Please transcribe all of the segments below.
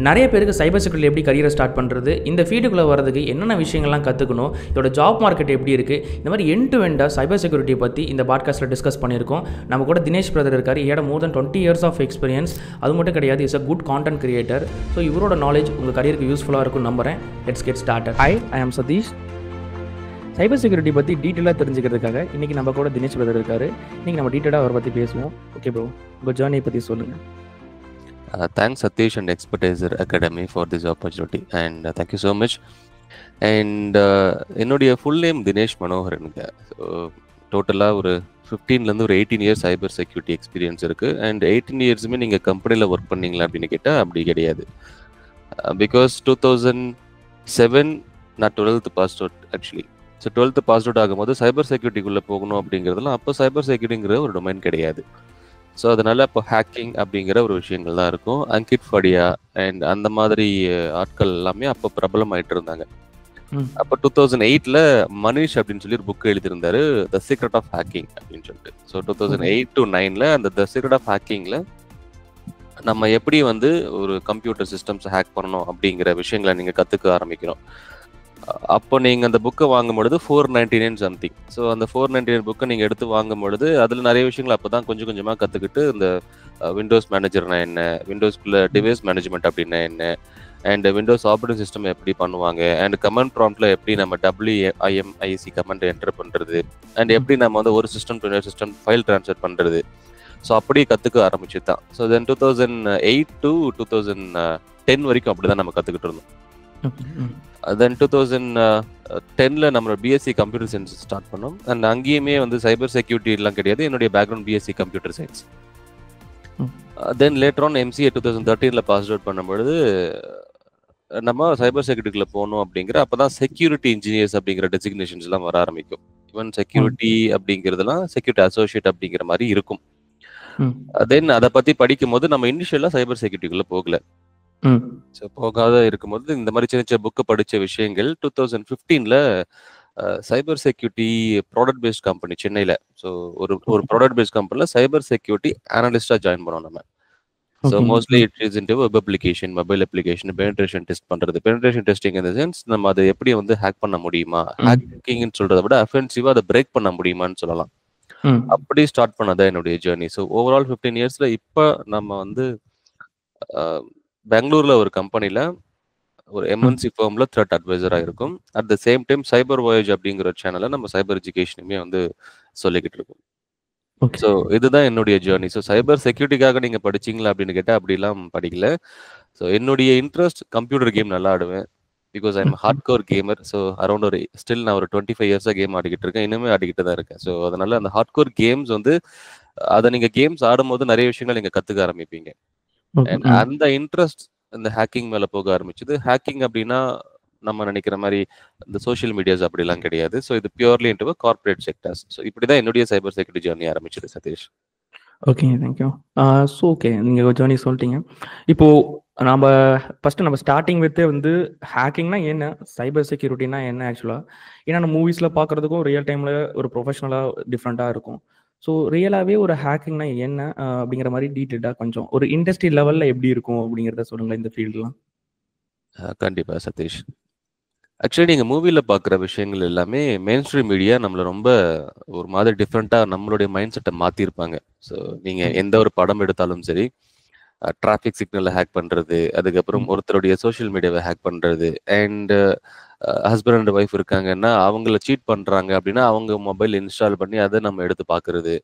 நிறைய பேருக்கு சைபர் செக்யூரிட்டில எப்படி கரியரை ஸ்டார்ட் பண்ணுறது, இந்த ஃபீல்டுக்குள்ளே வரதுக்கு என்னென்ன விஷயங்கள்லாம் கற்றுக்கணும், இதோட ஜாப் மார்க்கெட் எப்படி இருக்குது, இந்த மாதிரி எண்ட் டு எண்டாக சைபர் செக்யூரிட்டியை பற்றி இந்த பாட்காஸ்ட்டில் டிஸ்கஸ் பண்ணியிருக்கோம். நம்ம கூட தினேஷ் பிரதர் இருக்கார். ஏட மோர் தென் 20 இயர்ஸ் ஆஃப் எக்ஸ்பீரியன்ஸ். அது மட்டும் கிடையாது, is a good content creator. So இவரோட நாலேஜ் உங்கள் கரியருக்கு யூஸ்ஃபுல்லாக இருக்கும்னு நம்புகிறேன். Let's get started. ஹாய், ஐ ஆம் சதீஷ். சைபர் செக்யூரிட்டி பற்றி டீட்டெயிலாக தெரிஞ்சுக்கிறதுக்காக இன்றைக்கி நம்ம கூட தினேஷ் பிரதர் இருக்கார். இன்றைக்கி நம்ம டீட்டெயிலாக அவரை பற்றி பேசுவோம். ஓகே ப்ரோ, உங்கள் ஜேர்னியை பற்றி சொல்லுங்கள். Thanks Satish and Expertiser Academy for this opportunity and thank you so much. And என்னுடைய ஃபுல் நேம் தினேஷ் மனோகரனுங்க. ஸோ டோட்டலாக ஒரு 15லேருந்து ஒரு 18 இயர்ஸ் சைபர் செக்யூரிட்டி எக்ஸ்பீரியன்ஸ் இருக்குது. அண்ட் 18 இயர்ஸுமே நீங்கள் கம்பெனியில் ஒர்க் பண்ணீங்களா அப்படின்னு கேட்டால் அப்படி கிடையாது. பிகாஸ் 2007 நான் 12th pass out actually. So 12th pass out ஆகும்போது சைபர் செக்யூரிட்டிக்குள்ளே போகணும் அப்படிங்கிறதுலாம் அப்போ சைபர் செக்யூரிட்டிங்கிற ஒரு டொமைன் கிடையாது. ஸோ அதனால இப்போ ஹேக்கிங் அப்படிங்கிற ஒரு விஷயங்கள் தான் இருக்கும். அங்கிட் ஃபடியா அண்ட் அந்த மாதிரி ஆட்கள் எல்லாமே அப்போ பிரபலமாயிட்டு இருந்தாங்க. அப்போ 2008ல் மனிஷ் அப்படின்னு சொல்லி ஒரு புக் எழுதியிருந்தாரு, த சீக்ரெட் ஆஃப் ஹேக்கிங் அப்படின்னு சொல்லிட்டு. ஸோ 2008 to 9ல் அந்த த சீக்ரெட் ஆஃப் ஹேக்கிங்கில் நம்ம எப்படி வந்து ஒரு கம்ப்யூட்டர் சிஸ்டம்ஸ் ஹேக் பண்ணணும் அப்படிங்கிற விஷயங்களை நீங்கள் கற்றுக்க ஆரம்பிக்கணும். அப்போ நீங்கள் அந்த புக்கை வாங்கும்பொழுது 499 சம்திங். ஸோ அந்த 499 புக்கை நீங்கள் எடுத்து வாங்கும்பொழுது அதில் நிறைய விஷயங்கள் அப்போ தான் கொஞ்சம் கொஞ்சமாக கற்றுக்கிட்டு, இந்த விண்டோஸ் மேனேஜர்னா என்ன, விண்டோஸ்குள்ளே டிவைஸ் மேனேஜ்மெண்ட் அப்படின்னா என்ன, அண்ட் விண்டோஸ் ஆப்ரேட்டிங் சிஸ்டம் எப்படி பண்ணுவாங்க, அண்ட் கமெண்ட் ப்ராம்ப்டில் எப்படி நம்ம WIMIC கமெண்ட் என்டர் பண்ணுறது, அண்ட் எப்படி நம்ம வந்து ஒரு சிஸ்டம் டு இன்னொரு சிஸ்டம் ஃபைல் ட்ரான்ஸ்ஃபர் பண்ணுறது. ஸோ அப்படி கற்றுக்க ஆரம்பிச்சு தான். ஸோ தென் 2008 to 2010 வரைக்கும் அப்படி தான் நம்ம கற்றுக்கிட்டு இருந்தோம். தென் 2010ல் நம்மளோட பிஎஸ்சி கம்ப்யூட்டர் சயின்ஸ் ஸ்டார்ட் பண்ணோம். அண்ட் அங்கேயுமே வந்து சைபர் செக்யூரிட்டி எல்லாம் கிடையாது. என்னுடைய background BSc computer science. Then later on MCA 2013ல் பாஸ் அவுட் பண்ணும்பொழுது நம்ம சைபர் செக்யூரிட்டிக்குள்ள போகணும் அப்படிங்கிற அப்போதான் செக்யூரிட்டி இன்ஜினியர்ஸ் அப்படிங்கிற டெசிக்னேஷன்ஸ்லாம் வர ஆரம்பிக்கும். ஈவன் செக்யூரிட்டி அப்படிங்கிறதுலாம் செக்யூரிட்டி அசோசியேட் அப்படிங்கிற மாதிரி இருக்கும். தென் அதை பற்றி படிக்கும் போது நம்ம இனிஷியலாக சைபர் செக்யூரிட்டிக்குள்ளே போகல. ஸோ போகாத இருக்கும்போது இந்த மாதிரி சின்ன சின்ன புக்கு படித்த விஷயங்கள் 2015ல் cyber security product based company சென்னையில். ஸோ ஒரு ப்ராடக்ட் பேஸ்ட் கம்பெனியில் சைபர் செக்யூரிட்டி அனலிஸ்டாக ஜாயின் பண்ணோம் நம்ம. So mostly it is into web application, mobile application penetration test பண்ணுறது. பெனிட்ரேஷன் டெஸ்டிங் இந்த சென்ஸ் நம்ம அதை எப்படி வந்து ஹேக் பண்ண முடியுமா, ஹேக்கிங்னு சொல்கிறத விட அஃபென்சிவாக அதை பிரேக் பண்ண முடியுமான்னு சொல்லலாம். அப்படி ஸ்டார்ட் பண்ணதான் என்னுடைய ஜேர்னி. ஸோ ஓவரால் 15 இயர்ஸில் இப்போ நம்ம வந்து பெங்களூர்ல ஒரு கம்பெனில ஒரு MNC ஃபார்ம்ல த்ரெட் அட்வைசராக இருக்கும். At the same time cyber voyage அப்படிங்கிற ஒரு சேனல்ல நம்ம சைபர் எஜுகேஷனுமே வந்து சொல்லிக்கிட்டு இருக்கோம். ஸோ இதுதான் என்னுடைய ஜேர்னி. ஸோ சைபர் செக்யூரிட்டிக்காக நீங்க படிச்சீங்களா அப்படின்னு கேட்டால் அப்படிலாம் படிக்கல. ஸோ என்னுடைய இன்ட்ரெஸ்ட் கம்ப்யூட்டர் கேம் நல்லா ஆடுவேன். Because I am hardcore gamer. So around ஒரு ஸ்டில் நான் ஒரு 25 இயர்ஸாக கேம் ஆடிக்கிட்டு இருக்கேன். இன்னுமே ஆடிக்கிட்டு தான் இருக்கேன். ஸோ அதனால அந்த ஹார்ட் கோர் கேம்ஸ் வந்து அதை நீங்க கேம்ஸ் ஆடும்போது நிறைய விஷயங்கள் நீங்க கத்துக்க ஆரம்பிப்பீங்க. அந்த இன்ட்ரெஸ்ட் இந்த ஹேக்கிங் மேல போக ஆரம்பிச்சது. ஹேக்கிங் அப்படின்னா நம்ம நினைக்கிற மாதிரி இந்த சோஷியல் மீடியாஸ் அப்படிலாம் கிடையாது. ஸோ இது purely into corporate sectors. So இப்படிதான் என்னுடைய சைபர் செக்யூரிட்டி ஜேர்னி ஆரம்பிச்சது Satish. Okay, thank you. So okay, நீங்கள் ஜேர்னி சொல்லிட்டீங்க. இப்போது நம்ம ஸ்டார்டிங் வித்தே வந்து ஹேக்கிங்னா என்ன, சைபர் செக்யூரிட்டினா என்ன ஆக்சுவலாக. ஏன்னா நம்ம மூவிஸில் பார்க்குறதுக்கும் ரியல் டைமில் ஒரு ப்ரொஃபஷனலாக டிஃப்ரெண்ட்டாக இருக்கும். ஸோ ரியலாகவே ஒரு ஹேக்கிங்னா என்ன அப்படிங்கிற மாதிரி டீட்டெயிலாக கொஞ்சம் ஒரு இண்டஸ்ட்ரி லெவலில் எப்படி இருக்கும் அப்படிங்கிறத சொல்லுங்களேன் இந்த ஃபீல்டுலாம். கண்டிப்பாக சதீஷ். ஆக்சுவலி நீங்கள் மூவியில் பார்க்குற விஷயங்கள் எல்லாமே மெயின் ஸ்ட்ரீம் மீடியா நம்மளை ரொம்ப ஒரு மாதிரி டிஃப்ரெண்ட்டாக நம்மளுடைய மைண்ட் செட்டை மாற்றிருப்பாங்க. ஸோ நீங்கள் எந்த ஒரு படம் எடுத்தாலும் சரி, டிராஃபிக் சிக்னலை ஹேக் பண்ணுறது, அதுக்கப்புறம் ஒருத்தருடைய சோஷியல் மீடியாவை ஹேக் பண்ணுறது, அண்ட் ஹஸ்பண்ட் அண்ட் ஒய்ஃப் இருக்காங்கன்னா அவங்கள சீட் பண்ணுறாங்க அப்படின்னா அவங்க மொபைல் இன்ஸ்டால் பண்ணி அதை நம்ம எடுத்து பார்க்குறது,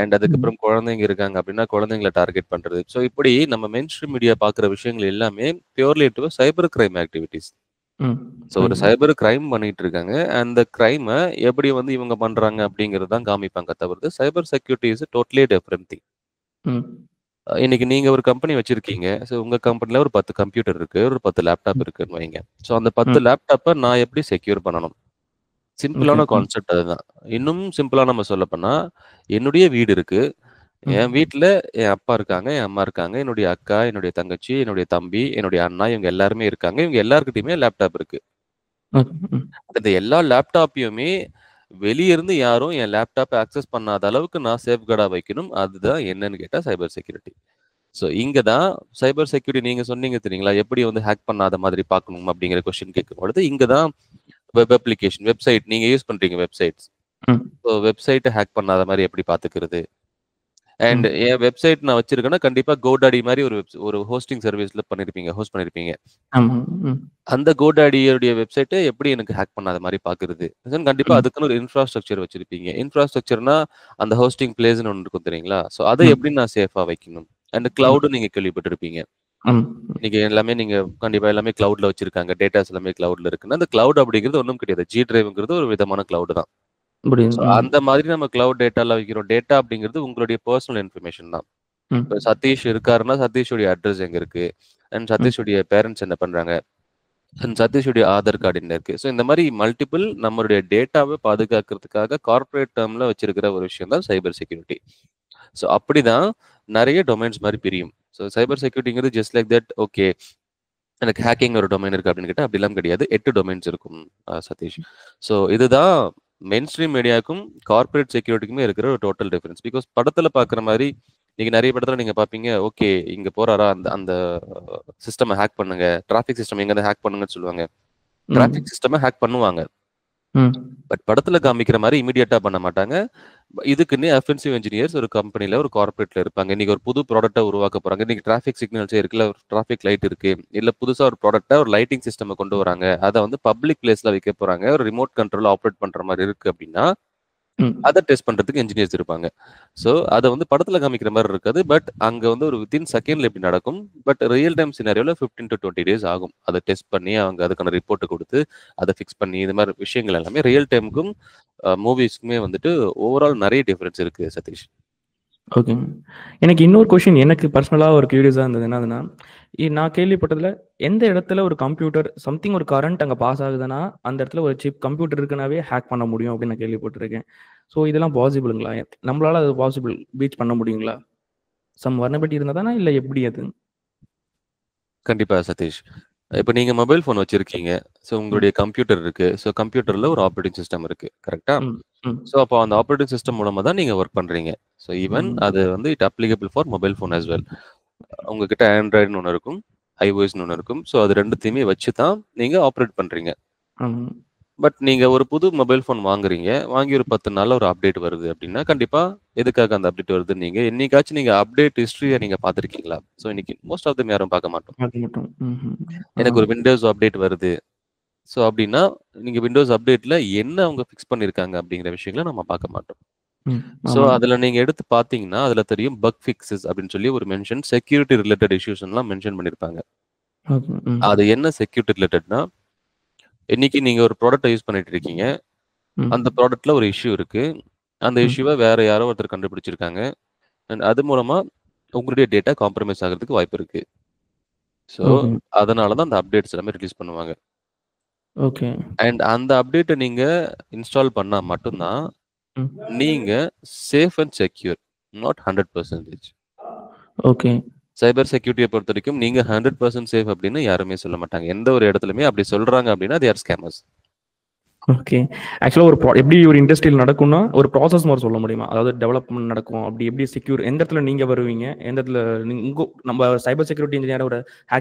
அண்ட் அதுக்கப்புறம் குழந்தைங்க இருக்காங்க அப்படின்னா குழந்தைங்களை டார்கெட் பண்ணுறது. ஸோ இப்படி நம்ம மெயின் ஸ்ட்ரீம் மீடியா பார்க்குற விஷயங்கள் எல்லாமே purely into cyber crime activities. So ஒரு சைபர் கிரைம் பண்ணிட்டு இருக்காங்க. அந்த கிரைமை எப்படி வந்து இவங்க பண்றாங்க அப்படிங்கிறது தான் காமிப்பாங்க தவிர்த்து cyber security is totally different thing. இன்னைக்கு நீங்க ஒரு கம்பெனி வச்சிருக்கீங்க. ஸோ உங்க கம்பெனில ஒரு 10 கம்ப்யூட்டர் இருக்கு, ஒரு 10 லேப்டாப் இருக்குன்னு வைங்க. ஸோ அந்த 10 லேப்டாப்பை நான் எப்படி செக்யூர் பண்ணணும்? சிம்பிளான கான்செப்ட் அதுதான். இன்னும் சிம்பிளா நம்ம சொல்ல போனா, என்னுடைய வீடு இருக்கு. என் வீட்டுல என் அப்பா இருக்காங்க, என் அம்மா இருக்காங்க, என்னுடைய அக்கா, என்னுடைய தங்கச்சி, என்னுடைய தம்பி, என்னுடைய அண்ணா, இவங்க எல்லாருமே இருக்காங்க. இவங்க எல்லாருக்கிட்டையுமே லேப்டாப் இருக்கு. அந்த எல்லா லேப்டாப்பையுமே வெளிய இருந்து யாரும் என் லேப்டாப் ஆக்சஸ் பண்ணாத அளவுக்கு நான் சேஃப்கார்டா வைக்கணும். அதுதான் என்னன்னு கேட்டா சைபர் செக்யூரிட்டி. ஸோ இங்க தான் சைபர் செக்யூரிட்டி நீங்க சொன்னீங்க தெரியுங்களா? எப்படி வந்து ஹேக் பண்ணாத மாதிரி பார்க்கணும் அப்படிங்கிற கொஸ்டின் கேட்கும்பொழுது, இங்க தான் வெப் அப்ளிகேஷன், வெப்சைட் நீங்க யூஸ் பண்றீங்க வெப்சைட்ஸ். ம். ஸோ வெப்சைட்ட ஹேக் பண்ணாத மாரி எப்படி பார்த்துக்கிறது? அண்ட் ம். என் வெப்சைட் நான் வச்சிருக்கேன்னா, கண்டிப்பா GoDaddy மாரி ஒரு ஹோஸ்டிங் சர்வீஸ்ல ஹோஸ்ட் பண்ணியிருப்பீங்க. ஆமாங்க. ம். அந்த GoDaddyயோடைய வெப்சைட்ட எப்படி எனக்கு ஹேக் பண்ணாத மாரி பார்க்குறது? தென் கண்டிப்பா ம். அதுக்குன்னு ஒரு இன்ஃப்ராஸ்ட்ரக்சர் வச்சிருப்பீங்க. இன்ஃப்ராஸ்ட்ரக்சர்னா அந்த ஹோஸ்டிங் பிளேஸ்ன்னு ஒண்ணு இருக்கும் தெரியுங்களா? ஸோ அத ம். எப்படி நான் சேஃபா வைக்கணும்? அண்ட் ம். கிளவுடு நீங்க கேள்விப்பட்டிருப்பீங்க. ம். இன்னைக்கு எல்லாமே நீங்க கண்டிப்பா எல்லாமே கிளவுட்ல வச்சிருக்காங்க. டேட்டாஸ் எல்லாமே கிளவுட்ல இருக்குன்னா, அந்த கிளவுட் அப்படிங்கிறது ஒண்ணும் கிடையாது. G டிரைவ்ங்கிறது ஒரு விதமான கிளவுட் தான். புரியுது. ஸோ ம். அந்த மாதிரி நம்ம கிளவுட் டேட்டால வைக்கிறோம். டேட்டா அப்படிங்கிறது உங்களுடைய பெர்சனல் இன்ஃபர்மேஷன் தான். இப்ப ம். சதீஷ் இருக்காருன்னா, சதீஷுடைய அட்ரஸ் எங்க இருக்கு? அண்ட் ம். சதீஷுடைய பேரன்ட்ஸ் என்ன பண்றாங்க? அண்ட் சதீஷுடைய ஆதார் கார்டு என்ன இருக்கு? ஸோ இந்த மாரி மல்டிபிள் நம்மளுடைய டேட்டாவ பாதுகாக்கிறதுக்காக கார்ப்பரேட் டெர்ம்ல வச்சிருக்கிற ஒரு விஷயம் தான் சைபர் செக்யூரிட்டி. ஸோ அப்படிதான் நெறைய டொமைன்ஸ் மாரி பிரியும். ஸோ சைபர் செக்யூரிட்டிங்கிறது ஜஸ்ட் லைக் தட் ஓகே. எனக்கு ஹேக்கிங் ஒரு டொமைன் இருக்கு அப்படின்னு கேட்டா, அப்படிலாம் கிடையாது. 8 டொமைன்ஸ் இருக்கும் சதீஷ். ஸோ இதுதான் மெயின் ஸ்ட்ரீம் மீடியாக்கும், கார்ப்பரேட் செக்யூரிட்டிக்குமே இருக்கிற ஒரு டோட்டல் டிஃபரன்ஸ். பிகாஸ் படத்துல பார்க்குற மாரி, நீங்க நெறைய படத்துல நீங்க பார்ப்பீங்க, ஓகே இங்க போறாரா, அந்த அந்த சிஸ்டம ஹேக் பண்ணுங்க. டிராஃபிக் சிஸ்டம் எங்கருந்து ஹேக் பண்ணுங்கன்னு சொல்லுவாங்க. ம். டிராஃபிக் சிஸ்டம ஹேக் பண்ணுவாங்க. ம். பட் படத்துல காமிக்கிற மாரி இமிடியேட்டா பண்ண மாட்டாங்க. இதுக்குன்னே அஃபென்சிவ் என்ஜினியர்ஸ் ஒரு கம்பெனில, ஒரு கார்ப்பரேட்ல இருப்பாங்க. இன்னைக்கு ஒரு புது ப்ராடக்ட்ட உருவாக்க போறாங்க. இன்னைக்கு டிராஃபிக் சிக்னல்ஸே இருக்குல்ல, ஒரு டிராஃபிக் லைட் இருக்கு. இல்ல புதுசா ஒரு ப்ராடக்ட்டா ஒரு லைட்டிங் சிஸ்டம் கொண்டு வராங்க. அத வந்து பப்ளிக் பிளேஸ்ல வைக்க போறாங்க. ஒரு ரிமோட் கண்ட்ரோல்ல ஆப்பரேட் பண்ற மாரி இருக்கு அப்படின்னா, ம். அத டெஸ்ட் பண்றதுக்கு என்ஜினியர்ஸ் இருப்பாங்க. ஸோ அத வந்து படத்துல காமிக்கிற மாரி இருக்காது. பட் அங்க வந்து ஒரு வித்தின் செகண்ட்ல இப்படி நடக்கும். பட் ரியல் டைம் சினாரியோல 15 டூ 20 டேஸ் ஆகும். அத டெஸ்ட் பண்ணி அவங்க அதுக்கான ரிப்போர்ட் குடுத்து, அத ஃபிக்ஸ் பண்ணி இது மாரி விஷயங்கள் எல்லாமே ரியல் டைம்க்கும் மூவிஸ்க்குமே வந்துட்டு ஓவரால் நெறைய டிஃபரன்ஸ் இருக்கு சதீஷ். ஓகேங்க. எனக்கு இன்னொரு கொஸ்டின் எனக்கு பர்சனலா ஒரு கியூரியஸா இருந்தது. என்னதுன்னா, நான் கேள்விப்பட்டதுல எந்த இடத்துல ஒரு கம்ப்யூட்டர் சம்திங் ஒரு கரண்ட் அங்க பாஸ் ஆகுதுன்னா, அந்த இடத்துல ஒரு சிப் கம்ப்யூட்டர் இருக்குனாவே ஹேக் பண்ண முடியும் அப்படின்னு நான் கேள்விப்பட்டிருக்கேன். ஸோ இதெல்லாம் பாசிபிளுங்களா? நம்மளால அது பாசிபிள் பீச் பண்ண முடியுங்களா? சம் வல்னரபிலிட்டி இருந்தா தானா? இல்ல எப்படி அது? கண்டிப்பா சதீஷ். இப்ப நீங்க மொபைல் ஃபோன் வச்சிருக்கீங்க. ஸோ ம். உங்களுடைய கம்ப்யூட்டர் இருக்கு. ஸோ கம்ப்யூட்டர்ல ஒரு ஆப்பரேட்டிங் சிஸ்டம் இருக்கு. கரெக்ட்டா? ம். ம். ஸோ அப்போ அந்த ஆப்பரேட்டிங் சிஸ்டம் மூலமா தான் நீங்க வொர்க் பண்றீங்க. ஸோ ஈவன் ம். அது வந்து it applicable for mobile phone as well. உங்ககிட்ட ஆண்ட்ராய்டுன்னு ஒண்ணு இருக்கும். iOSன்னு ஒண்ணு இருக்கும். ஸோ அது 2த்தையுமே வச்சு தான் நீங்க ஆப்பரேட் பண்றீங்க. ஆமாங்க. பட் நீங்க ஒரு புது மொபைல் ஃபோன் வாங்குறீங்க. வாங்கி ஒரு 10 நாள்ல ஒரு அப்டேட் வருது அப்டின்னா, கண்டிப்பா எதுக்காக அந்த அப்டேட் வருதுன்னு என்னைக்காச்சும் நீங்க அப்டேட் ஹிஸ்டரிய நீங்க பார்த்துருக்கீங்களா? ஸோ இன்னைக்கு மோஸ்ட் ஆஃப் தெம் யாரும் பார்க்க மாட்டோம். அது மட்டும். ம்ஹ்ம். ஆ. எனக்கு ஒரு விண்டோஸ் அப்டேட் வருது. ஸோ அப்டின்னா, நீங்க விண்டோஸ் அப்டேட்ல என்ன அவங்க ஃபிக்ஸ் பண்ணியிருக்காங்க அப்டிங்கிற விஷயங்கள நம்ம பார்க்க மாட்டோம். ம். ஸோ ஆமாங்க. அதுல நீங்க எடுத்து பார்த்தீங்கன்னா, அதுல தெரியும் பக் ஃபிக்ஸஸ் அப்டின்னு சொல்லி ஒரு செக்யூரிட்டி ரிலேட்டட் இஷ்யூஸ்ன்லாம் மென்ஷன் பண்ணியிருப்பாங்க. ஓகே. ம். அது என்ன செக்யூரிட்டி ரிலேட்டட்னா, இன்னைக்கு நீங்க ஒரு ப்ராடக்ட்ட யூஸ் பண்ணிட்டு இருக்கீங்க. ம். அந்த ப்ராடக்ட்ல ஒரு இஷ்யூ இருக்கு. அந்த ம். இஷ்யூவ வேற யாரோ ஒருத்தர் கண்டுபிடிச்சிருக்காங்க. அண்ட் அது மூலமா உங்களுடைய டேட்டா காம்ப்ரமைஸ் ஆகுறதுக்கு வாய்ப்பு இருக்கு. So okay. அதனால தான் அந்த அப்டேட்ஸ் எல்லாமே ரிலீஸ் பண்ணுவாங்க. ஓகே. அண்ட் அந்த அப்டேட்ட நீங்க இன்ஸ்டால் பண்ணா மட்டும் தான் ம். நீங்க safe and secure. Not 100%. Okay. Cyber செக்யூரிட்டிய பொறுத்தவரைக்கும் நீங்க 100% சேஃப் அப்படின்னு யாருமே சொல்ல மாட்டாங்க. எந்த ஒரு இடத்துலயுமே அப்படி சொல்றாங்க அப்படின்னா, தே ஆர் ஸ்கேமர்ஸ். ஓகே. ஆக்சுவலா ஒரு எப்படி ஒரு இண்டஸ்ட்ரியில நடக்கும்னா, ஒரு ப்ராசஸ் மாரி சொல்ல முடியுமா? அதாவது டெவலப்மென்ட் நடக்கும். அப்படி எப்படி செக்யூர் எந்த இடத்துல நீங்க வருவீங்க? எந்த இடத்துல நம்ம சைபர் செக்யூரிட்டி இன்ஜினியர் ஒரு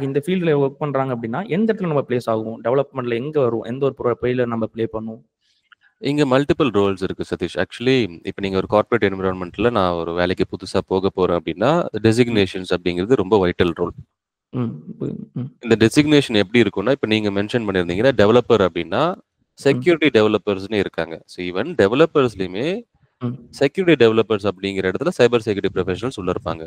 இந்த ஃபீல்ட்ல வொர்க் பண்றாங்க அப்படின்னா, எந்த இடத்துல நம்ம பிளேஸ் ஆகுவோம்? டெவலப்மென்ட்ல எங்க வரும்? எந்த ஒரு ப்ளேல நம்ம ப்ளே பண்ணுவோம்? இங்க மல்டிபிள் ரோல்ஸ் இருக்கு சதீஷ். ஆக்சுவலி இப்ப நீங்க ஒரு கார்ப்பரேட் என்வைரன்மென்ட்ல நான் ஒரு வேலைக்கு புதுசா போக போறேன் அப்படின்னா, ம். டெசிக்னேஷன்ஸ் அப்படிங்கிறது ரொம்ப வைட்டல் ரோல். ம். புரியுது. ம். இந்த டெசிக்னேஷன் எப்படி இருக்கும்னா, இப்ப நீங்க மென்ஷன் பண்ணியிருந்தீங்கன்னா, டெவலப்பர் அப்படின்னா, ம். செக்யூரிட்டி டெவலப்பர்ஸ்ன்னு இருக்காங்க. ஸோ ஈவன் டெவலப்பர்ஸ்லயுமே ம். செக்யூரிட்டி டெவலப்பர்ஸ் அப்படிங்கிற இடத்துல சைபர் செக்யூரிட்டி ப்ரொஃபஷனல்ஸ் உள்ள இருப்பாங்க.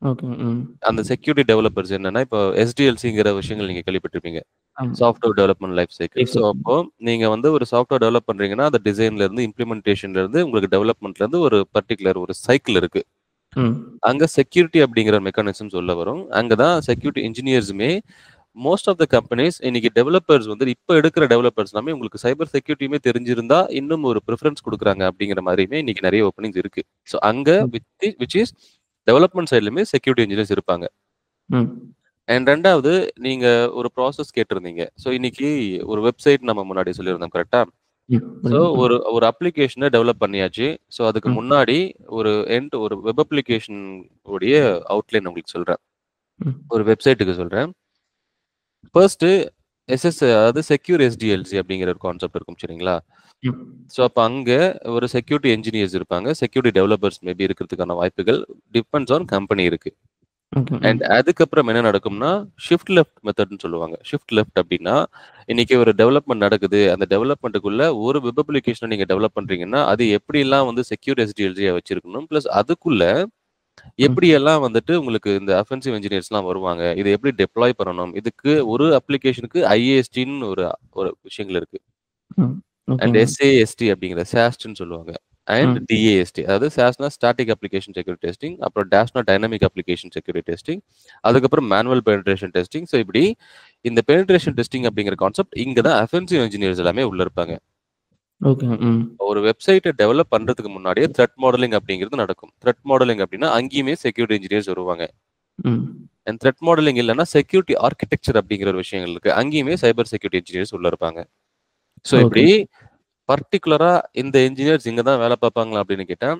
ஓகே. ம். அந்த செக்யூரிட்டி டெவலப்பர்ஸ் என்னன்னா, இப்போ SDLCங்கிற விஷயங்கள் நீங்க கேள்விப்பட்டிருப்பீங்க. ஆமா. Software development life cycle. So exact. அப்போ நீங்க வந்து ஒரு சாஃப்ட்வேர் டெவலப் பண்றீங்கன்னா, அந்த டிசைன்ல இருந்து, இம்ப்ளிமென்டேஷன்ல இருந்து, உங்களுக்கு டெவலப்மென்ட்ல இருந்து ஒரு பர்ட்டிகுலர் ஒரு சைக்கிள் இருக்கு. ம். அங்க செக்யூரிட்டி அப்படிங்கிற மெக்கானிசம்ஸ் உள்ள வரும். அங்க தான் செக்யூரிட்டி இன்ஜினியர்ஸுமே மோஸ்ட் ஆஃப் த கம்பெனிஸ் இன்னைக்கு டெவலப்பர்ஸ் வந்து இப்ப எடுக்கிற டெவலப்பர்ஸ் எல்லாமே உங்களுக்கு சைபர் செக்யூரிட்டியுமே தெரிஞ்சிருந்தா இன்னும் ஒரு பிரிஃபரன்ஸ் குடுக்குறாங்க அப்படிங்கிற மாரியுமே இன்னைக்கு நெறைய ஓப்பனிங்ஸ் இருக்கு. ஸோ அங்க ம். விச் இஸ் டெவலப்மென்ட் சைட்லயுமே செக்யூரிட்டி இன்ஜினியர்ஸ் இருப்பாங்க. ம். அண்ட் 2வது நீங்க ஒரு ப்ராசஸ் கேட்டிருந்தீங்க. ஸோ இன்னைக்கு ஒரு வெப்சைட் நம்ம முன்னாடி சொல்லியிருந்தோம் கரெக்ட்டா? ஸோ புரியுது. ஒரு ஒரு அப்ளிகேஷன டெவலப் பண்ணியாச்சு. ஸோ அதுக்கு ம். முன்னாடி ஒரு வெப் அப்ளிகேஷன் உடைய அவுட்லைன் உங்களுக்கு சொல்றேன். ம். ஒரு வெப்சைட்டுக்கு சொல்றேன். ஃபர்ஸ்ட்டு அதாவது செக்யூர் எஸ்டிஎல்சி அப்படிங்கிற ஒரு கான்செப்ட் இருக்கும் சரிங்களா? ம். ஸோ அப்ப அங்க ஒரு செக்யூரிட்டி என்ஜினியர்ஸ் இருப்பாங்க. செக்யூரிட்டி டெவலப்பர்ஸ் மேபி இருக்கிறதுக்கான வாய்ப்புகள் டிபெண்ட்ஸ் ஆன் கம்பெனி இருக்கு. ஓகே. ம். அண்ட் அதுக்கப்புறம் என்ன நடக்கும்னா, ஷிஃப்ட் லெஃப்ட் மெத்தட்ன்னு சொல்லுவாங்க. ஷிஃப்ட் லெஃப்ட் அப்டின்னா, இன்னைக்கு ஒரு டெவலப்மெண்ட் நடக்குது. அந்த டெவலப்மெண்ட்டுக்குள்ள ஒரு வெப் அப்ளிகேஷன நீங்க டெவலப் பண்றீங்கன்னா, அது எப்படியெல்லாம் வந்து செக்யூர் எஸ்டிஎல்சிய வச்சிருக்கணும். பிளஸ் அதுக்குள்ள ம். எப்படியெல்லாம் வந்துட்டு உங்களுக்கு இந்த அஃபென்சிவ் என்ஜினியர்ஸ்லாம் வருவாங்க. இத எப்படி டெப்ளாய் பண்ணணும். இதுக்கு ஒரு அப்ளிகேஷனுக்கு ஐஏஎஸ்டின்னு ஒரு ஒரு விஷயங்கள் இருக்கு. ம். அண்ட் ஓகேங்க. எஸ்ஏஎஸ்டி அப்படிங்கிற சாஸ்ட்ன்னு சொல்லுவாங்க. அண்ட் ம். டிஏஎஸ்டி அதாவது சாஸ்னா ஸ்டாட்டிக் அப்ளிகேஷன் செக்யூரிட்டி டெஸ்டிங். அப்புறம் டேஷ்னா டைனமிக் அப்ளிகேஷன் செக்யூரிட்டி டெஸ்டிங். அதுக்கப்புறம் மேனுவல் பெனிட்ரேஷன் டெஸ்டிங். ஸோ இப்படி இந்த பெனிட்ரேஷன் டெஸ்டிங் அப்படிங்கிற கான்செப்ட் இங்க தான் அஃபென்சிவ் என்ஜினியர்ஸ் எல்லாமே உள்ள இருப்பாங்க. ஓகே. ம். ஒரு வெப்சைட்ட டெவலப் பண்றதுக்கு முன்னாடியே த்ரெட் மாடலிங் அப்படிங்கிறது நடக்கும். த்ரெட் மாடலிங் அப்படின்னா அங்கேயுமே செக்யூரிட்டி இன்ஜினியர்ஸ் வருவாங்க. ம். அண்ட் த்ரெட் மாடலிங் இல்லன்னா செக்யூரிட்டி ஆர்க்கிடெக்சர் அப்படிங்கிற ஒரு விஷயங்கள் இருக்கு. அங்கேயுமே சைபர் செக்யூரிட்டி இன்ஜினியர்ஸ் உள்ள இருப்பாங்க. So okay. இப்படி பர்ட்டிகுலரா இந்த இன்ஜினியர்ஸ் இங்க தான் வேலை பார்ப்பாங்களா அப்படின்னு கேட்டா,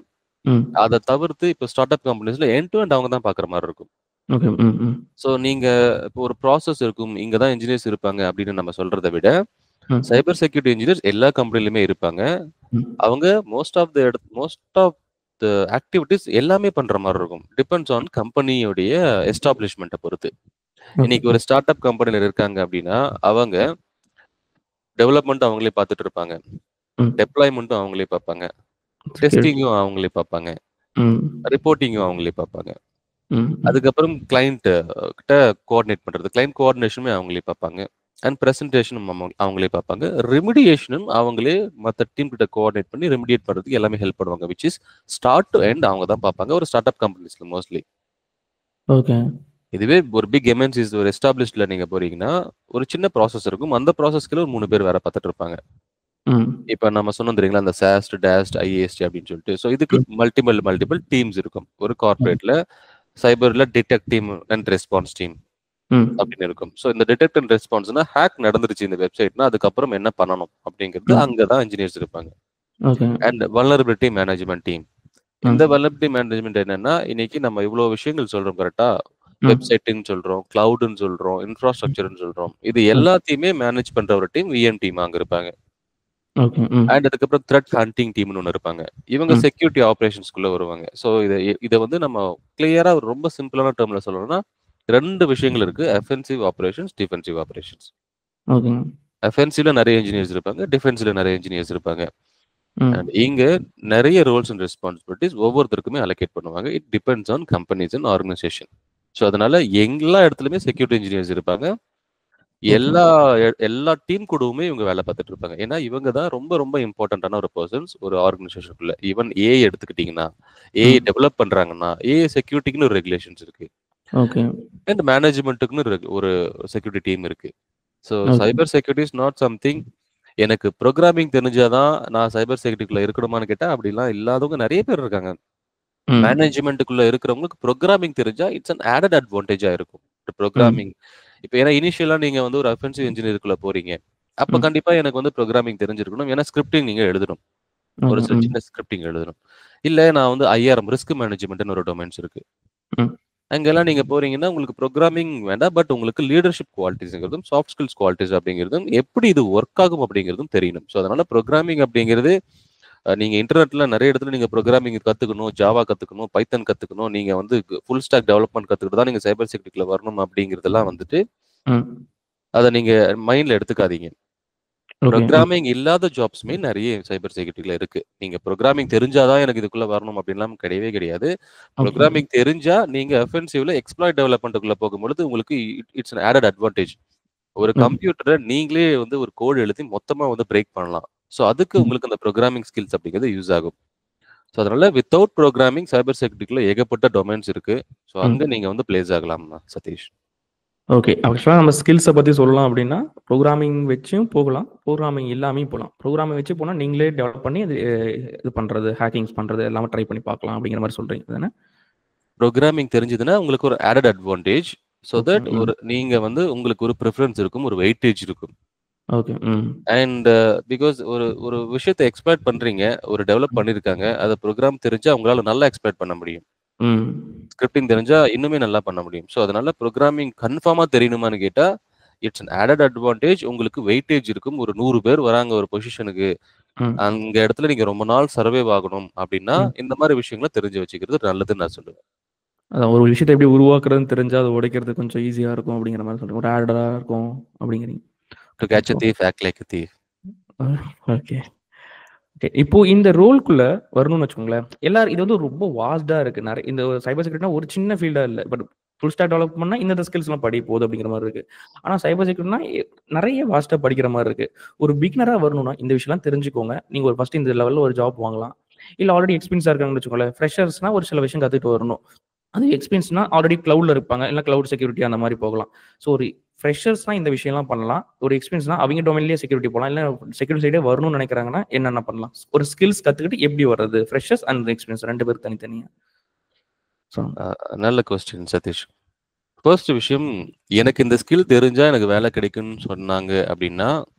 ம். அத தவிர்த்து இப்போ ஸ்டார்ட் அப் கம்பெனிஸ்ல எண்ட் டூ எண்ட் அவங்க தான் பார்க்குற மாரி இருக்கும். ஓகே. ம். ம். ஸோ நீங்க இப்போ ஒரு ப்ராசஸ் இருக்கும். இங்க தான் இன்ஜினியர்ஸ் இருப்பாங்க அப்படின்னு நம்ம சொல்றத விட, ம். சைபர் செக்யூரிட்டி இன்ஜினியர்ஸ் எல்லா கம்பெனிலயுமே இருப்பாங்க. ம். அவங்க மோஸ்ட் ஆஃப் த ஆக்டிவிட்டீஸ் எல்லாமே பண்ற மாரி இருக்கும். டிபெண்ட்ஸ் ஆன் கம்பெனியுடைய எஸ்டாப்லிஷ்மென்ட்ட பொறுத்து. ஓகே. இன்னைக்கு ஒரு ஸ்டார்ட் அப் கம்பெனில இருக்காங்க அப்படின்னா, அவங்க டெவலப்மெண்ட் அவங்களே பார்த்துட்டு இருப்பாங்க. ம். டெப்ளாய்மென்ட்டும் அவங்களே பார்ப்பாங்க. செக்யூரிட்டி. டெஸ்டிங்கும் அவங்களே பார்ப்பாங்க. ம். ரிப்போர்ட்டிங்கும் அவங்களே பார்ப்பாங்க. ம். ம். அதுக்கப்புறம் கிளையண்ட் கிட்ட கோஆர்டினேட் பண்றது. கிளையண்ட் கோஆர்டினேஷனுமே அவங்களே பார்ப்பாங்க. அண்ட் பிரசன்டேஷனும் அவங்களே பார்ப்பாங்க. ரெமிடியேஷனும் அவங்களே மத்த டீம் கிட்ட கோஆர்டினேட் பண்ணி ரெமிடியேட் பண்றதுக்கு எல்லாமே ஹெல்ப் பண்ணுவாங்க. Which is start to end அவங்க தான் பார்ப்பாங்க. ஒரு ஸ்டார்ட் அப் கம்பெனிஸ்ல மோஸ்ட்லி. ஓகே. இதுவே ஒரு பிக் எம்என்சிஸ் ஒரு எஸ்டாப்லிஷ்ட்ல நீங்க போறீங்கன்னா, ஒரு சின்ன ப்ராசஸ் இருக்கும். அந்த ப்ராசஸ்க்குள்ள ஒரு 3 பேர் வேல பார்த்துட்டு இருப்பாங்க. ம். இப்ப நம்ம சொன்னோம் தெரியுங்களா, அந்த சாஸ்ட், டாஸ்ட், ஐஏஎஸ்டி அப்படின்னு சொல்லிட்டு. ஸோ இதுக்கு ம். மல்டிபிள் டீம்ஸ் இருக்கும். ஒரு ம். கார்ப்பரேட்ல சைபர்ல detect team and response team ம். அப்படின்னு இருக்கும். ஸோ இந்த டிடெக்ட் அண்ட் ரெஸ்பான்ஸ்னா ஹேக் நடந்துருச்சு இந்த வெப்சைட்னா, அதுக்கப்புறம் என்ன பண்ணணும் அப்படிங்கிறது ம். அங்க தான் இன்ஜினியர்ஸ் இருப்பாங்க. Okay. And vulnerability management team. இந்த ம். வல்னரபிலிட்டி மேனேஜ்மென்ட் என்னன்னா, இன்னைக்கு நம்ம இவ்ளோ விஷயங்கள் சொல்றோம் கரெக்ட்டா? ம். வெப்சைட்ன்னு சொல்றோம், கிளவுட்ன்னு சொல்றோம், ம். இன்ஃப்ராஸ்ட்ரக்சர்ன்னு சொல்றோம். இது ஓகே. எல்லாத்தையுமே மேனேஜ் பண்ற ஒரு டீம் விஎம் டீம் அங்க இருப்பாங்க. ஓகே. ம். அண்ட் அதுக்கப்புறம் த்ரெட் ஹண்டிங் டீம்னு ஒண்ணு இருப்பாங்க. இவங்க ம். செக்யூரிட்டி ஆப்பரேஷன்ஸ்குள்ள வருவாங்க. ஸோ இத வந்து நம்ம கிளியரா ரொம்ப சிம்பிளான டெர்ம்ல சொல்லணும்னா, 2 விஷயங்கள் இருக்கு. Offensive operations, defensive operations. ஓகேங்க. அஃபென்சிவ்ல நெறைய இன்ஜினியர்ஸ் இருப்பாங்க. டிஃபென்ஸ்ல நெறைய இன்ஜினியர்ஸ் இருப்பாங்க. அண்ட் ம். இங்க நெறைய ரோல்ஸ் அண்ட் ரெஸ்பான்சிபிலிட்டீஸ் ஒவ்வொருத்தருக்குமே அலோகேட் பண்ணுவாங்க. It depends on companies and organisation. So அதனால எல்லா இடத்துலயுமே செக்யூரிட்டி இன்ஜினியர்ஸ் இருப்பாங்க. ஓகே. எல்லா டீம் கூடவுமே இவங்க வேலை பார்த்துட்டு இருப்பாங்க. ஏன்னா, இவங்க தான் ரொம்ப ரொம்ப இம்பார்ட்டன்ட்டான ஒரு பெர்சன்ஸ் ஒரு ஆர்கனைசேஷனுக்குள்ள. ஈவன் ஏஐ எடுத்துக்கிட்டீங்கன்னா, ஏஐ ம். டெவலப் பண்றாங்கன்னா, ஏஐ செக்யூரிட்டிக்குன்னு ஒரு ரெகுலேஷன்ஸ் இருக்கு. ஓகே. அண்ட் மேனேஜ்மென்ட்க்குன்னு ஒரு செக்யூரிட்டி டீம் இருக்கு. So okay. Cyber security is not something எனக்கு புரோகிராமிங் தெரிஞ்சா தான் நான் சைபர் செக்யூரிட்டிக்குள்ள இருக்கணுமான்னு கேட்டா, அப்படிலாம் இல்லாதவங்க நெறைய பேர் இருக்காங்க. ம். மேனேஜ்மென்ட்க்குள்ள இருக்கிறவங்களுக்கு புரோகிராமிங் தெரிஞ்சா இட்ஸ் அன் ஆடட் அட்வான்டேஜா இருக்கும். ம். புரோகிராமிங் இப்ப ஏன்னா இனிஷியலா நீங்க வந்து ஒரு அஃபென்சிவ் இன்ஜினியருக்குள்ள போறீங்க. அப்ப ம். கண்டிப்பா எனக்கு வந்து புரோகிராமிங் தெரிஞ்சிருக்கணும். ஏன்னா ஸ்கிரிப்டிங் நீங்க எழுதணும். ஒரு ஓகே. சில ம். சின்ன ஸ்கிரிப்டிங் எழுதணும். இல்ல நான் வந்து ஐஆர்எம் ரிஸ்க் மேனேஜ்மென்ட்ன்னு ஒரு டொமைன்ஸ் இருக்கு. ம். அங்கெல்லாம் நீங்க போறீங்கன்னா, உங்களுக்கு புரோகிராமிங் வேண்டாம். பட் உங்களுக்கு லீடர்ஷிப் குவாலிட்டீஸ்ங்கிறதும், சாஃப்ட் ஸ்கில்ஸ் குவாலிட்டீஸ் அப்படிங்கிறதும், எப்படி இது ஒர்க் ஆகும் அப்படிங்கிறதும் தெரியணும். ஸோ அதனால புரோகிராமிங் அப்படிங்கிறது நீங்க இன்டர்நெட்ல நெறைய இடத்துல நீங்க புரோகிராமிங் கத்துக்கணும், ஜாவா கத்துக்கணும், பைத்தன் கத்துக்கணும். நீங்க வந்து ஃபுல் ஸ்டாக் டெவலப்மென்ட் கத்துக்கிட்டு தான் நீங்க சைபர் செக்யூரிட்டிக்குள்ள வரணும் அப்படிங்கிறதெல்லாம் வந்துட்டு, ம். அத நீங்க மைண்ட்ல எடுத்துக்காதீங்க. ஓகே. ம். புரோகிராமிங் இல்லாத ஜாப்ஸ்மே நெறைய சைபர் செக்யூரிட்டில இருக்கு. நீங்க புரோகிராமிங் தெரிஞ்சா தான் எனக்கு இதுக்குள்ள வரணும் அப்படின்லாம் கிடையவே கிடையாது. ஓகே. புரோகிராமிங் தெரிஞ்சா நீங்க அஃபென்சிவ்ல எக்ஸ்ப்ளாய்ட் டெவலப்மென்ட்க்குள்ள போகும்பொழுது உங்களுக்கு இட்ஸ் அன் ஆடட் அட்வான்டேஜ். ஒரு ம். கம்ப்யூட்டர நீங்களே வந்து ஒரு கோட் எழுதி மொத்தமா வந்து பிரேக் பண்ணலாம். ஸோ அதுக்கு ம். உங்களுக்கு அந்த புரோகிராமிங் ஸ்கில்ஸ் அப்படிங்கிறது யூஸ் ஆகும். ஸோ அதனால வித்தவுட் புரோகிராமிங் சைபர் செக்யூரிட்டிக்குள்ள ஏகப்பட்ட டொமைன்ஸ் இருக்கு. ஸோ அங்க ம். நீங்க வந்து பிளேஸ் ஆகலாம் சதீஷ். ஓகே. ஆக்சுவலா நம்ம ஸ்கில்ஸ பத்தி சொல்லலாம் அப்டின்னா, புரோகிராமிங் வச்சும் போகலாம். புரோகிராமிங் இல்லாமயும் போலாம். புரோகிராமிங் வச்சு போனா நீங்களே டெவலப் பண்ணி அது இது பண்றது, ஹேக்கிங்ஸ் பண்றது எல்லாமே ட்ரை பண்ணி பார்க்கலாம் அப்படிங்கிற மாரி சொல்றீங்க தானே? புரோகிராமிங் தெரிஞ்சதுன்னா உங்களுக்கு ஒரு added advantage. So okay. That ம். நீங்க வந்து உங்களுக்கு ஒரு பிரெஃபரன்ஸ் இருக்கும். ஒரு வெயிட்டேஜ் இருக்கும். ஓகே. ம். அண்ட் பிகாஸ் ஒரு ஒரு விஷயத்த எக்ஸ்ப்ளாய்ட் பண்றீங்க. ஒரு டெவலப் பண்ணியிருக்காங்க. அத ப்ரோகிராம் தெரிஞ்சா உங்களால நல்லா எக்ஸ்ப்ளாய்ட் பண்ண முடியும். ம். ஸ்கிரிப்டிங் தெரிஞ்சா இன்னுமே நல்லா பண்ண முடியும். ஸோ அதனால ப்ரோகிராமிங் கன்ஃபார்மா தெரியணுமான்னு கேட்டா, இட்ஸ் அன் ஆடட் அட்வான்டேஜ். உங்களுக்கு வெயிட்டேஜ் இருக்கும். ஒரு 100 பேர் வராங்க ஒரு பொசிஷனுக்கு. ம். அங்க இடத்துல நீங்க ரொம்ப நாள் சர்வைவ் ஆகணும் அப்டின்னா, ம். இந்த மாரி விஷயங்கள தெரிஞ்சு வச்சுக்கிறது நல்லதுன்னு நான் சொல்லுவேன். அதான் ஒரு விஷயத்த எப்படி உருவாக்குறதுன்னு தெரிஞ்சா, அத உடைக்கிறது கொஞ்சம் ஈஸியா இருக்கும் அப்படிங்கிற மாரி சொல்றீங்க. ஒரு ஆடரா இருக்கும் அப்படிங்கிறீங்க. To okay. Catch a thief act like a thief. Okay. Okay. இப்போ இந்த ரோல்க்குள்ள வரணும்னு வச்சுக்கோங்களேன். எல்லாரும் இது வந்து ரொம்ப வாஸ்ட்டா இருக்கு. இந்த சைபர் செக்யூரிட்டினா ஒரு சின்ன ஃபீல்டா இல்ல. பட் ஃபுல் ஸ்டாக் டெவலப்மென்ட்னா இந்த ஸ்கில்ஸ்லாம் படி போதும் அப்படிங்கிற மாரி இருக்கு. ஆனா சைபர் செக்யூரிட்டினா நெறைய வாஸ்ட்டா படிக்கிற மாரி இருக்கு. ஒரு பிகினரா வரணும்னா இந்த விஷயம்லாம் தெரிஞ்சுக்கோங்க. நீங்க ஒரு ஃபர்ஸ்ட் இந்த லெவல்ல ஒரு ஜாப் வாங்கலாம். இல்ல ஆல்ரெடி எக்ஸ்பீரியன்ஸா இருக்காங்கன்னு வச்சுக்கோங்களேன். ஃப்ரெஷர்ஸ்னா ஒரு சில விஷயம் கத்துட்டு வரணும். அது எக்ஸ்பீரியன்ஸ்னா ஆல்ரெடி கிளவுட்ல இருப்பாங்க. இல்ல கிளவுட் செக்யூரிட்டி அந்த மாரி போகலாம். ஸோ ஒரு ஃப்ரெஷர்ஸ்னா இந்த விஷயம்லாம் பண்ணலாம். ஒரு எக்ஸ்பீரியன்ஸ்னா அவங்க டொமைன்லயே செக்யூரிட்டி போலாம். இல்ல செக்யூரிட்டி சைடே வரணும்னு நினைக்கிறாங்கன்னா என்னென்ன பண்ணலாம்? ஒரு ஸ்கில்ஸ் கத்துக்கிட்டு எப்படி வர்றது? ஃப்ரெஷர்ஸ் அண்ட் எக்ஸ்பீரியன்ஸ் 2 பேருக்கு தனித்தனியா. சொல்லுங்க. அ நல்ல கொஸ்டின் சதீஷ். ஃபர்ஸ்ட் விஷயம், எனக்கு இந்த ஸ்கில் தெரிஞ்சா எனக்கு வேலை கிடைக்கும்னு சொன்னாங்க அப்டின்னா,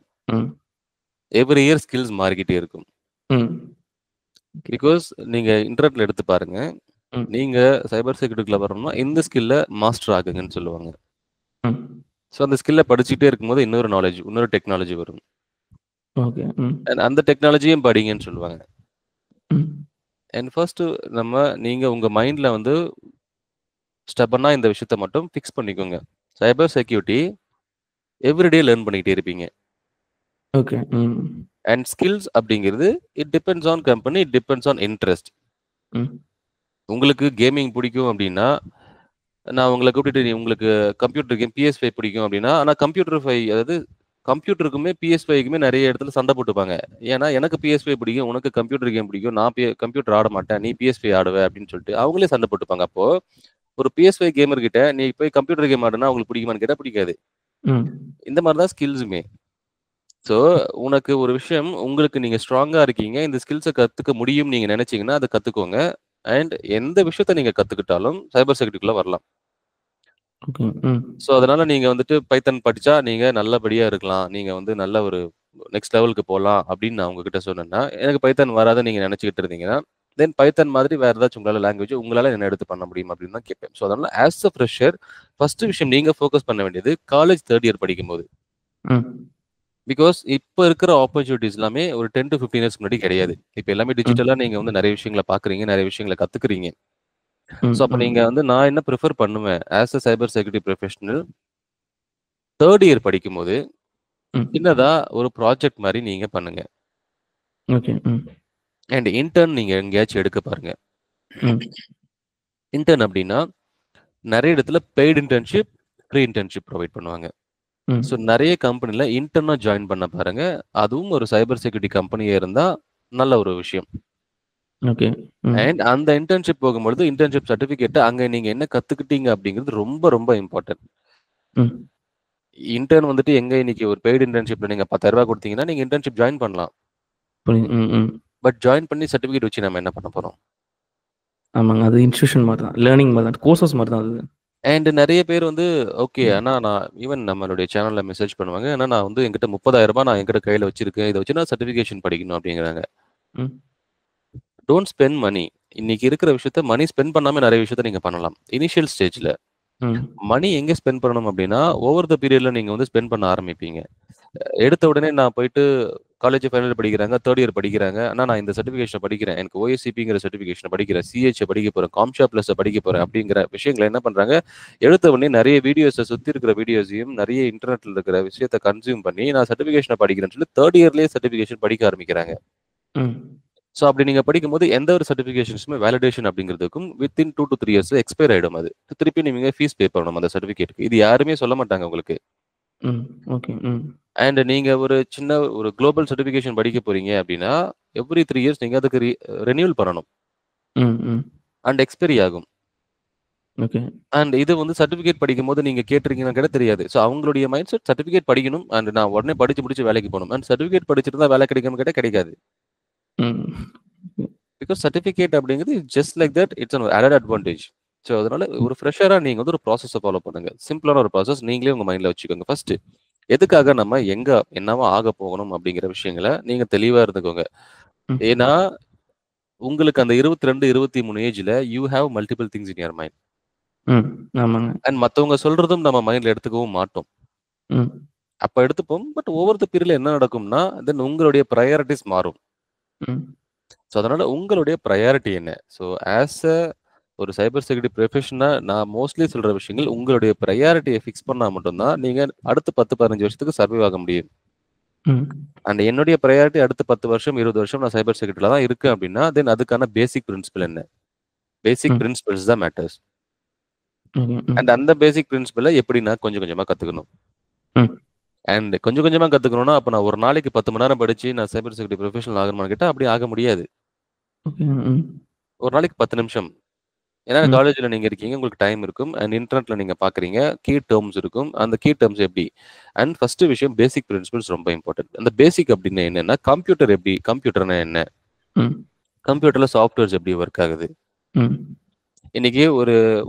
ம். எவ்ரி இயர் ஸ்கில்ஸ் மாறிக்கிட்டே இருக்கும். ம். ஓகே. பிகாஸ் நீங்க இன்டர்நெட்ல எடுத்து பாருங்க. ம். நீங்க சைபர் செக்யூரிட்டிக்குள்ள வரணும்னா, இந்த ஸ்கில்ல மாஸ்டர் ஆகுங்கன்னு சொல்லுவாங்க. ம். ஸோ அந்த ஸ்கில்ல படிச்சுக்கிட்டே இருக்கும்போது இன்னொரு நாலேட்ஜ், இன்னொரு டெக்னாலஜி வரும். ஓகே. ம். அண்ட் அந்த டெக்னாலஜியும் படிங்கன்னு சொல்லுவாங்க. ம். அண்ட் ஃபர்ஸ்ட்டு நீங்க உங்க மைண்ட்ல வந்து ஸ்டெப்பனா இந்த விஷயத்த மட்டும் ஃபிக்ஸ் பண்ணிக்கோங்க. சைபர் செக்யூரிட்டி எவ்ரிடே லேர்ன் பண்ணிக்கிட்டே இருப்பீங்க. ஓகே. ம். அண்ட் ஸ்கில்ஸ் அப்படிங்கிறது it depends on company, it depends on interest. ம். உங்களுக்கு கேமிங் பிடிக்கும் அப்படின்னா, நான் உங்கள கூப்பிட்டுட்டு உங்களுக்கு கம்ப்யூட்டர் கேம் PS5 பிடிக்கும் அப்படின்னா, ஆனா கம்ப்யூட்டர் 5 அதாவது கம்ப்யூட்டருக்குமே PS5க்குமே நெறைய இடத்துல சண்டை போட்டுப்பாங்க. ஏன்னா, எனக்கு PS5 பிடிக்கும், உனக்கு கம்ப்யூட்டர் கேம் பிடிக்கும். நான் கம்ப்யூட்டர் ஆட மாட்டேன். நீ PS5 ஆடுவ அப்படின்னு சொல்லிட்டு அவங்களே சண்டை போட்டுப்பாங்க. அப்போ ஒரு PS5 கேமர் கிட்ட நீ போய் கம்ப்யூட்டர் கேம் ஆடுனா உங்களுக்கு பிடிக்குமான்னு கேட்டா பிடிக்காது. ம். இந்த மாரி தான் ஸ்கில்ஸுமே. ஸோ, உனக்கு ஒரு விஷயம் உங்களுக்கு நீங்க ஸ்ட்ராங்கா இருக்கீங்க. இந்த ஸ்கில்ஸ கத்துக்க முடியும்னு நீங்க நெனைச்சீங்கன்னா, அத கத்துக்கோங்க. அண்ட் எந்த விஷயத்த நீங்க கத்துக்கிட்டாலும் சைபர் செக்யூரிட்டிக்குள்ள வரலாம். ஓகே. ம். ஸோ, அதனால நீங்க பைத்தன் படிச்சா நீங்க நல்லபடியா இருக்கலாம். நீங்க நல்ல ஒரு நெக்ஸ்ட் லெவலுக்கு போலாம் அப்படின்னு நான் உங்ககிட்ட சொன்னேன்னா, எனக்கு பைத்தன் வராதுன்னு நீங்க நெனைச்சுக்கிட்டு இருந்தீங்கன்னா, தென் பைத்தன் மாதிரி வேற ஏதாச்சும் உங்களால என்ன எடுத்து பண்ண முடியும் அப்படின்னு தான் கேட்பேன். ஸோ, அதனால ஆஸ் அ ஃப்ரெஷர் ஃபர்ஸ்ட் விஷயம் நீங்க ஃபோக்கஸ் பண்ண வேண்டியது காலேஜ் 3 இயர் படிக்கும்போது. ம். பிகாஸ் இப்ப இருக்கிற ஆப்பர்ச்சுனிட்டீஸ் எல்லாமே ஒரு 10 டூ 15 இயர்ஸ்க்கு முன்னாடி கிடையாது. இப்ப எல்லாமே டிஜிட்டலா ம். நீங்க நெறைய விஷயங்கள பார்க்குறீங்க, நெறைய விஷயங்கள கத்துக்கிறீங்க. ஸோ, ம். அப்ப ம். நீங்க நான் என்ன பிரிஃபர் பண்ணுவேன், as a cyber security professional 3 year படிக்கும்போது, ம். சின்னதா ஒரு ப்ராஜெக்ட் மாரி நீங்க பண்ணுங்க. ஓகே. ம். அண்ட் இன்டர்ன் நீங்க எங்கேயாச்சும் எடுக்க பாருங்க. ம். இன்டர்ன் அப்டின்னா, நெறைய இடத்துல paid internship, free internship provide பண்ணுவாங்க. ஸோ, ம். நெறைய கம்பெனில இன்டர்னா ஜாயின் பண்ண பாருங்க. அதுவும் ஒரு சைபர் செக்யூரிட்டி கம்பெனியா இருந்தா நல்ல ஒரு விஷயம். ஓகே. ம். அண்ட் அந்த இன்டர்ன்ஷிப் போகும்பொழுது, இன்டர்ன்ஷிப் சர்டிஃபிகேட்ட அங்க நீங்க என்ன கத்துக்கிட்டீங்க அப்டிங்கிறது ரொம்ப, ரொம்ப இம்பார்ட்டன்ட். ம். இன்டர்ன் எங்க இன்னைக்கு ஒரு பெய்ட் இன்டர்ன்ஷிப்ல நீங்க ரூ. 10,000 குடுத்தீங்கன்னா, நீங்க இன்டர்ன்ஷிப் ஜாயின் பண்ணலாம். புரியுது. ம். ம். பட் ஜாயின் பண்ணி சர்டிஃபிகேட் வச்சு நம்ம என்ன பண்ண போறோம்? ஆமாங்க. அது இன்ஸ்டிடியூஷன் மாரி தான். லேர்னிங் மாரி தான். கோர்சஸ் மாரி தான் அது. அண்ட் நெறைய பேர் ஓகே. ம். ஆனா நான் ஈவன் நம்மளுடைய சேனல்ல மெசேஜ் பண்ணுவாங்க. ஆனா நான் என்கிட்ட ரூ. 30,000 நான் என்கிட்ட கையில வச்சிருக்கேன். இத வச்சு நான் சர்டிஃபிகேஷன் படிக்கணும் அப்டிங்கிறாங்க. ம். Don't spend money. இன்னைக்கு இருக்கிற விஷயத்த மணி ஸ்பெண்ட் பண்ணாம நெறைய விஷயத்த நீங்க பண்ணலாம். இனிஷியல் ஸ்டேஜ்ல. ம். மணி எங்க ஸ்பெண்ட் பண்ணணும் அப்டின்னா, ஓவர் த பீரியட்ல நீங்க ஸ்பெண்ட் பண்ண ஆரம்பிப்பீங்க. எடுத்த உடனே நான் போயிட்டு காலேஜ் ஃபைனல் இயர் படிக்கிறாங்க, 3 இயர் படிக்கிறாங்க. ஆனா நான் இந்த சர்டிஃபிகேஷன படிக்கிறேன். எனக்கு OSCPங்கிற சர்டிஃபிகேஷன படிக்கிறேன். CH படிக்க போறேன். CompTIA Plus படிக்க போறேன் அப்படிங்கிற விஷயங்கள என்ன பண்றாங்க, எடுத்த உடனே நெறைய சுத்தி இருக்கிற வீடியோஸையும், நெறைய இன்டர்நெட்ல இருக்கிற விஷயத்த கன்சியூம் பண்ணி, நான் சர்டிஃபிகேஷன படிக்கிறேன்னு சொல்லி 3 இயர்லயே சர்டிஃபிகேஷன் படிக்க ஆரம்பிக்கிறாங்க. ம். ஸோ அப்படி நீங்க படிக்கும்போது எந்த ஒரு சர்டிஃபிகேஷன்ஸுமே வேலிடேஷன் அப்படிங்கிறதுக்கும் வித்தின் 2 டூ 3 இயர்ஸ்ல எக்ஸ்பயர் ஆயிடும் அது. திருப்பி நீங்க ஃபீஸ் பே பண்ணணும் அந்த சர்டிஃபிகேட்க்கு. இது யாருமே சொல்ல மாட்டாங்க உங்களுக்கு. ம். ஓகே. ம். அண்ட் நீங்க ஒரு சின்ன ஒரு குளோபல் சர்டிஃபிகேஷன் படிக்க போறீங்க அப்படின்னா, எவ்ரி 3 இயர்ஸ் நீங்க அதுக்கு ரெனியூவல் பண்ணணும். ம். ம். அண்ட் எக்ஸ்பைரி ஆகும். ஓகே. அண்ட் இது சர்டிஃபிகேட் படிக்கும்போது நீங்க கேட்டிருக்கீங்களான்னு கேட்டா தெரியாது. ஸோ அவங்களுடைய மைண்ட் செட் சர்டிஃபிகேட் படிக்கணும். அண்ட் நான் உடனே படிச்சு முடிச்சு வேலைக்கு போணும். அண்ட் சர்டிஃபிகேட் படிச்சிருந்தா வேலை கிடைக்கும்னு கேட்டா கிடைக்காது. ம். பிகாஸ் சர்டிஃபிகேட் அப்படிங்கிறது just like that it's an added advantage. So அதனால ம். ஒரு ஃப்ரெஷரா நீங்க ஒரு ப்ராசஸ ஃபாலோ பண்ணுங்க. சிம்பிளான ஒரு ப்ராசஸ் நீங்களே உங்க மைண்ட்ல வச்சுக்கோங்க. ஃபர்ஸ்ட் எதுக்காக நம்ம எங்க என்னவா ஆக போகணும் அப்படிங்கிற விஷயங்கள நீங்க தெளிவா இருந்துக்கோங்க. ம். ஏன்னா, உங்களுக்கு அந்த 22, 23 ஏஜ்ல you have multiple things in your mind. ம். ஆமாங்க. அண்ட் மத்தவங்க சொல்றதும் நம்ம மைண்ட்ல எடுத்துக்கவும் மாட்டோம். ம். அப்ப எடுத்துப்போம். பட் ஓவர் த பீரியட்ல என்ன நடக்கும்னா, தென் உங்களுடைய பிரையாரிட்டீஸ் மாறும். ம். ஸோ அதனால உங்களுடைய பிரையாரிட்டி என்ன? ஸோ ஆஸ் அ ஒரு சைபர் செக்யூரிட்டி ப்ரொஃபஷனா நான் மோஸ்ட்லி சொல்ற விஷயங்கள், உங்களுடைய பிரையாரிட்டிய ஃபிக்ஸ் பண்ணா மட்டும் தான், நீங்க அடுத்த 10, 15 வருஷத்துக்கு சர்வைவ் ஆக முடியும். ம். அண்ட் என்னுடைய பிரையாரிட்டி அடுத்த 10 வருஷம், 20 வருஷம் நான் சைபர் செக்யூரிட்டில தான் இருக்கேன் அப்படின்னா, தென் அதுக்கான பேசிக் பிரின்சிபல் என்ன? பேசிக் ம். பிரின்சிபல்ஸ் தான் மேட்டர்ஸ். ஓகே. ம். அண்ட் அந்த பேசிக் பிரின்சிபல எப்படி நான் கொஞ்சம் கொஞ்சமா கத்துக்கணும். ம். அண்ட் கொஞ்சம் கொஞ்சமா கத்துக்கணும்னா, அப்ப நான் ஒரு நாளைக்கு 10 மணி நேரம் படிச்சு நான் சைபர் செக்யூரிட்டி ப்ரொஃபஷனல் ஆகணுமான்னு கேட்டா, அப்படி ஆக முடியாது. ஓகே. ம். ஒரு நாளைக்கு 10 நிமிஷம். ஏன்னா ம். காலேஜ்ல நீங்க இருக்கீங்க. உங்களுக்கு டைம் இருக்கும். அண்ட் இன்டர்நெட்ல நீங்க பார்க்குறீங்க. கீ டெர்ம்ஸ் இருக்கும். அந்த கீ டெர்ம்ஸ் எப்படி? அண்ட் ஃபர்ஸ்ட் விஷயம் பேசிக் பிரின்சிபிள்ஸ் ரொம்ப இம்பார்ட்டன்ட். அந்த பேசிக் அப்டின்னா என்னன்னா, கம்ப்யூட்டர் எப்படி? கம்ப்யூட்டர்னா என்ன? ம். கம்ப்யூட்டர்ல சாஃப்ட்வேர்ஸ் எப்படி ஒர்க் ஆகுது? ம். இன்னைக்கு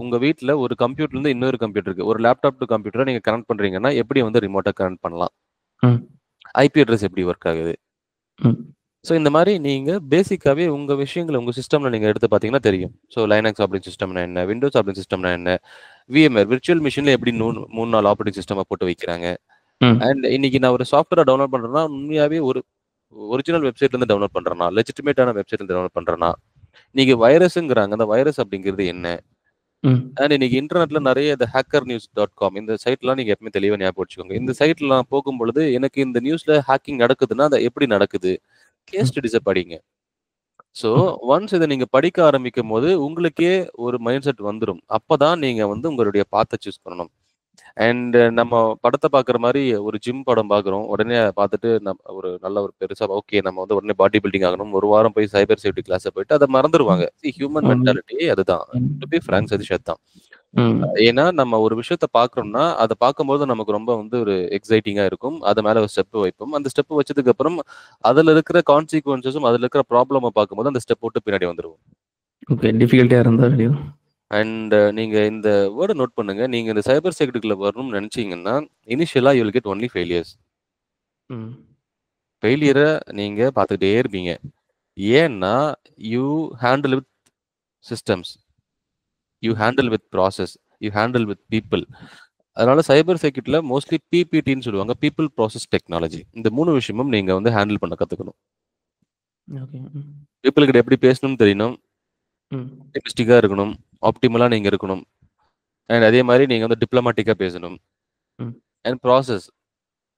உங்க வீட்ல ஒரு கம்ப்யூட்டர்லேருந்து இன்னொரு கம்ப்யூட்டருக்கு, ஒரு லேப்டாப் டூ கம்ப்யூட்டர நீங்க கனெக்ட் பண்றீங்கன்னா, எப்படி வந்து ரிமோட்டா கனெக்ட் பண்ணலாம்? ம். ஐபி அட்ரஸ் எப்படி ஒர்க் ஆகுது? ம். ஸோ இந்த மாரி நீங்க பேசிக்காவே உங்க விஷயங்கள உங்க சிஸ்டம்ல நீங்க எடுத்து பார்த்தீங்கன்னா தெரியும். ஸோ லைனக்ஸ் ஆப்பரேட்டிங் சிஸ்டம்னா என்ன? விண்டோஸ் ஆப்பரேட்டிங் சிஸ்டம்னா என்ன? விஎம்ஆர் விர்ச்சுவல் மெஷின்ல எப்படி 3, 4 ஆப்பரேட்டிங் சிஸ்டமா போட்டு வைக்கிறாங்க. ம். அண்ட் இன்னைக்கு நான் ஒரு சாஃப்ட்வேர டவுன்லோட் பண்றேன்னா, உண்மையாவே ஒரு ஒரிஜினல் வெப்சைட்ல இருந்து டவுன்லோட் பண்றேனா? லெஜிட்டிமேட்டான வெப்சைட்ல இருந்து டவுன்லோட் பண்றேனா? இன்னைக்கு வைரஸ்ங்கிறாங்க. அந்த வைரஸ் அப்படிங்கிறது என்ன? ம். அண்ட் இன்னைக்கு இன்டர்நெட்ல நிறைய இந்த hackernews.com இந்த சைட்லாம் நீங்க எப்பவுமே தெளிவா ஞாபகம் வச்சுக்கோங்க. இந்த சைட்ல நான் போகும்பொழுது, எனக்கு இந்த நியூஸ்ல ஹேக்கிங் நடக்குதுன்னா, அது எப்படி நடக்குது? கேஸ் ம். ஸ்டடீஸ படிங்க. So, okay. ஒன்ஸ் இத நீங்க படிக்க ஆரம்பிக்கும்போது, உங்களுக்கே ஒரு மைண்ட் செட் வந்துரும். அப்பதான் நீங்க வந்து உங்களுடைய பாத்த சூஸ் பண்ணணும். அண்ட் நம்ம படத்த பாக்குற மாரி ஒரு ஜிம் படம் பாக்குறோம். உடனே அத பாத்துட்டு ஒரு நல்ல ஒரு பெருசா ஓகே நம்ம வந்து உடனே பாடி பில்டிங் ஆகணும். ஒரு வாரம் போய் சைபர் சேஃப்டி கிளாஸ போயிட்டு அத மறந்துருவாங்க. ம். ஹியூமன் ஆமா. மென்டாலிட்டி அதுதான். ம். டு பி ஃபிராங்க் சதீஷ் அதான். ம். ஏன்னா நம்ம ஒரு விஷயத்த பாக்குறோம்னா, அத பாக்கும்போது நமக்கு ரொம்ப வந்து ஒரு எக்ஸைட்டிங்கா இருக்கும். அது மேல ஒரு ஸ்டெப் வைப்போம். அந்த ஸ்டெப் வச்சதுக்கு அப்புறம் அதுல இருக்கிற கான்சிக்வென்ஸஸும் அதுல இருக்கிற ப்ராப்ளம பாக்கும்போது அந்த ஸ்டெப் விட்டு பின்னாடி வந்துருவோம். ஓகே. டிஃபிகல்ட்டியா இருந்தா வெளிய. அண்ட் நீங்க இந்த வேர்ட நோட் பண்ணுங்க. நீங்க இந்த சைபர் செக்யூரிட்டிக்குள்ள வரணும்னு நெனச்சீங்கன்னா, இனிஷியலா you will get only failures. ம். ஃபெயிலியர நீங்க பார்த்துக்கிட்டே இருப்பீங்க. ஏன்னா, you handle with systems, you ம். Handle with process, you handle with people. அதனால சைபர் செக்யூரிட்டில மோஸ்ட்லி பிபிடின்னு சொல்லுவாங்க. People process technology. இந்த 3 விஷயமும் நீங்க வந்து ஹேண்டில் பண்ண கத்துக்கணும். ஓகே. ம். பீப்பிள் கிட்ட எப்படி பேசணும்னு தெரியணும். ம். ஆப்டிமிஸ்டிக்கா இருக்கணும். ஆப்டிமலா நீங்க இருக்கணும். அண்ட் அதே மாரி நீங்க வந்து டிப்ளமேட்டிக்கா பேசணும். ம். அண்ட் ப்ராசஸ்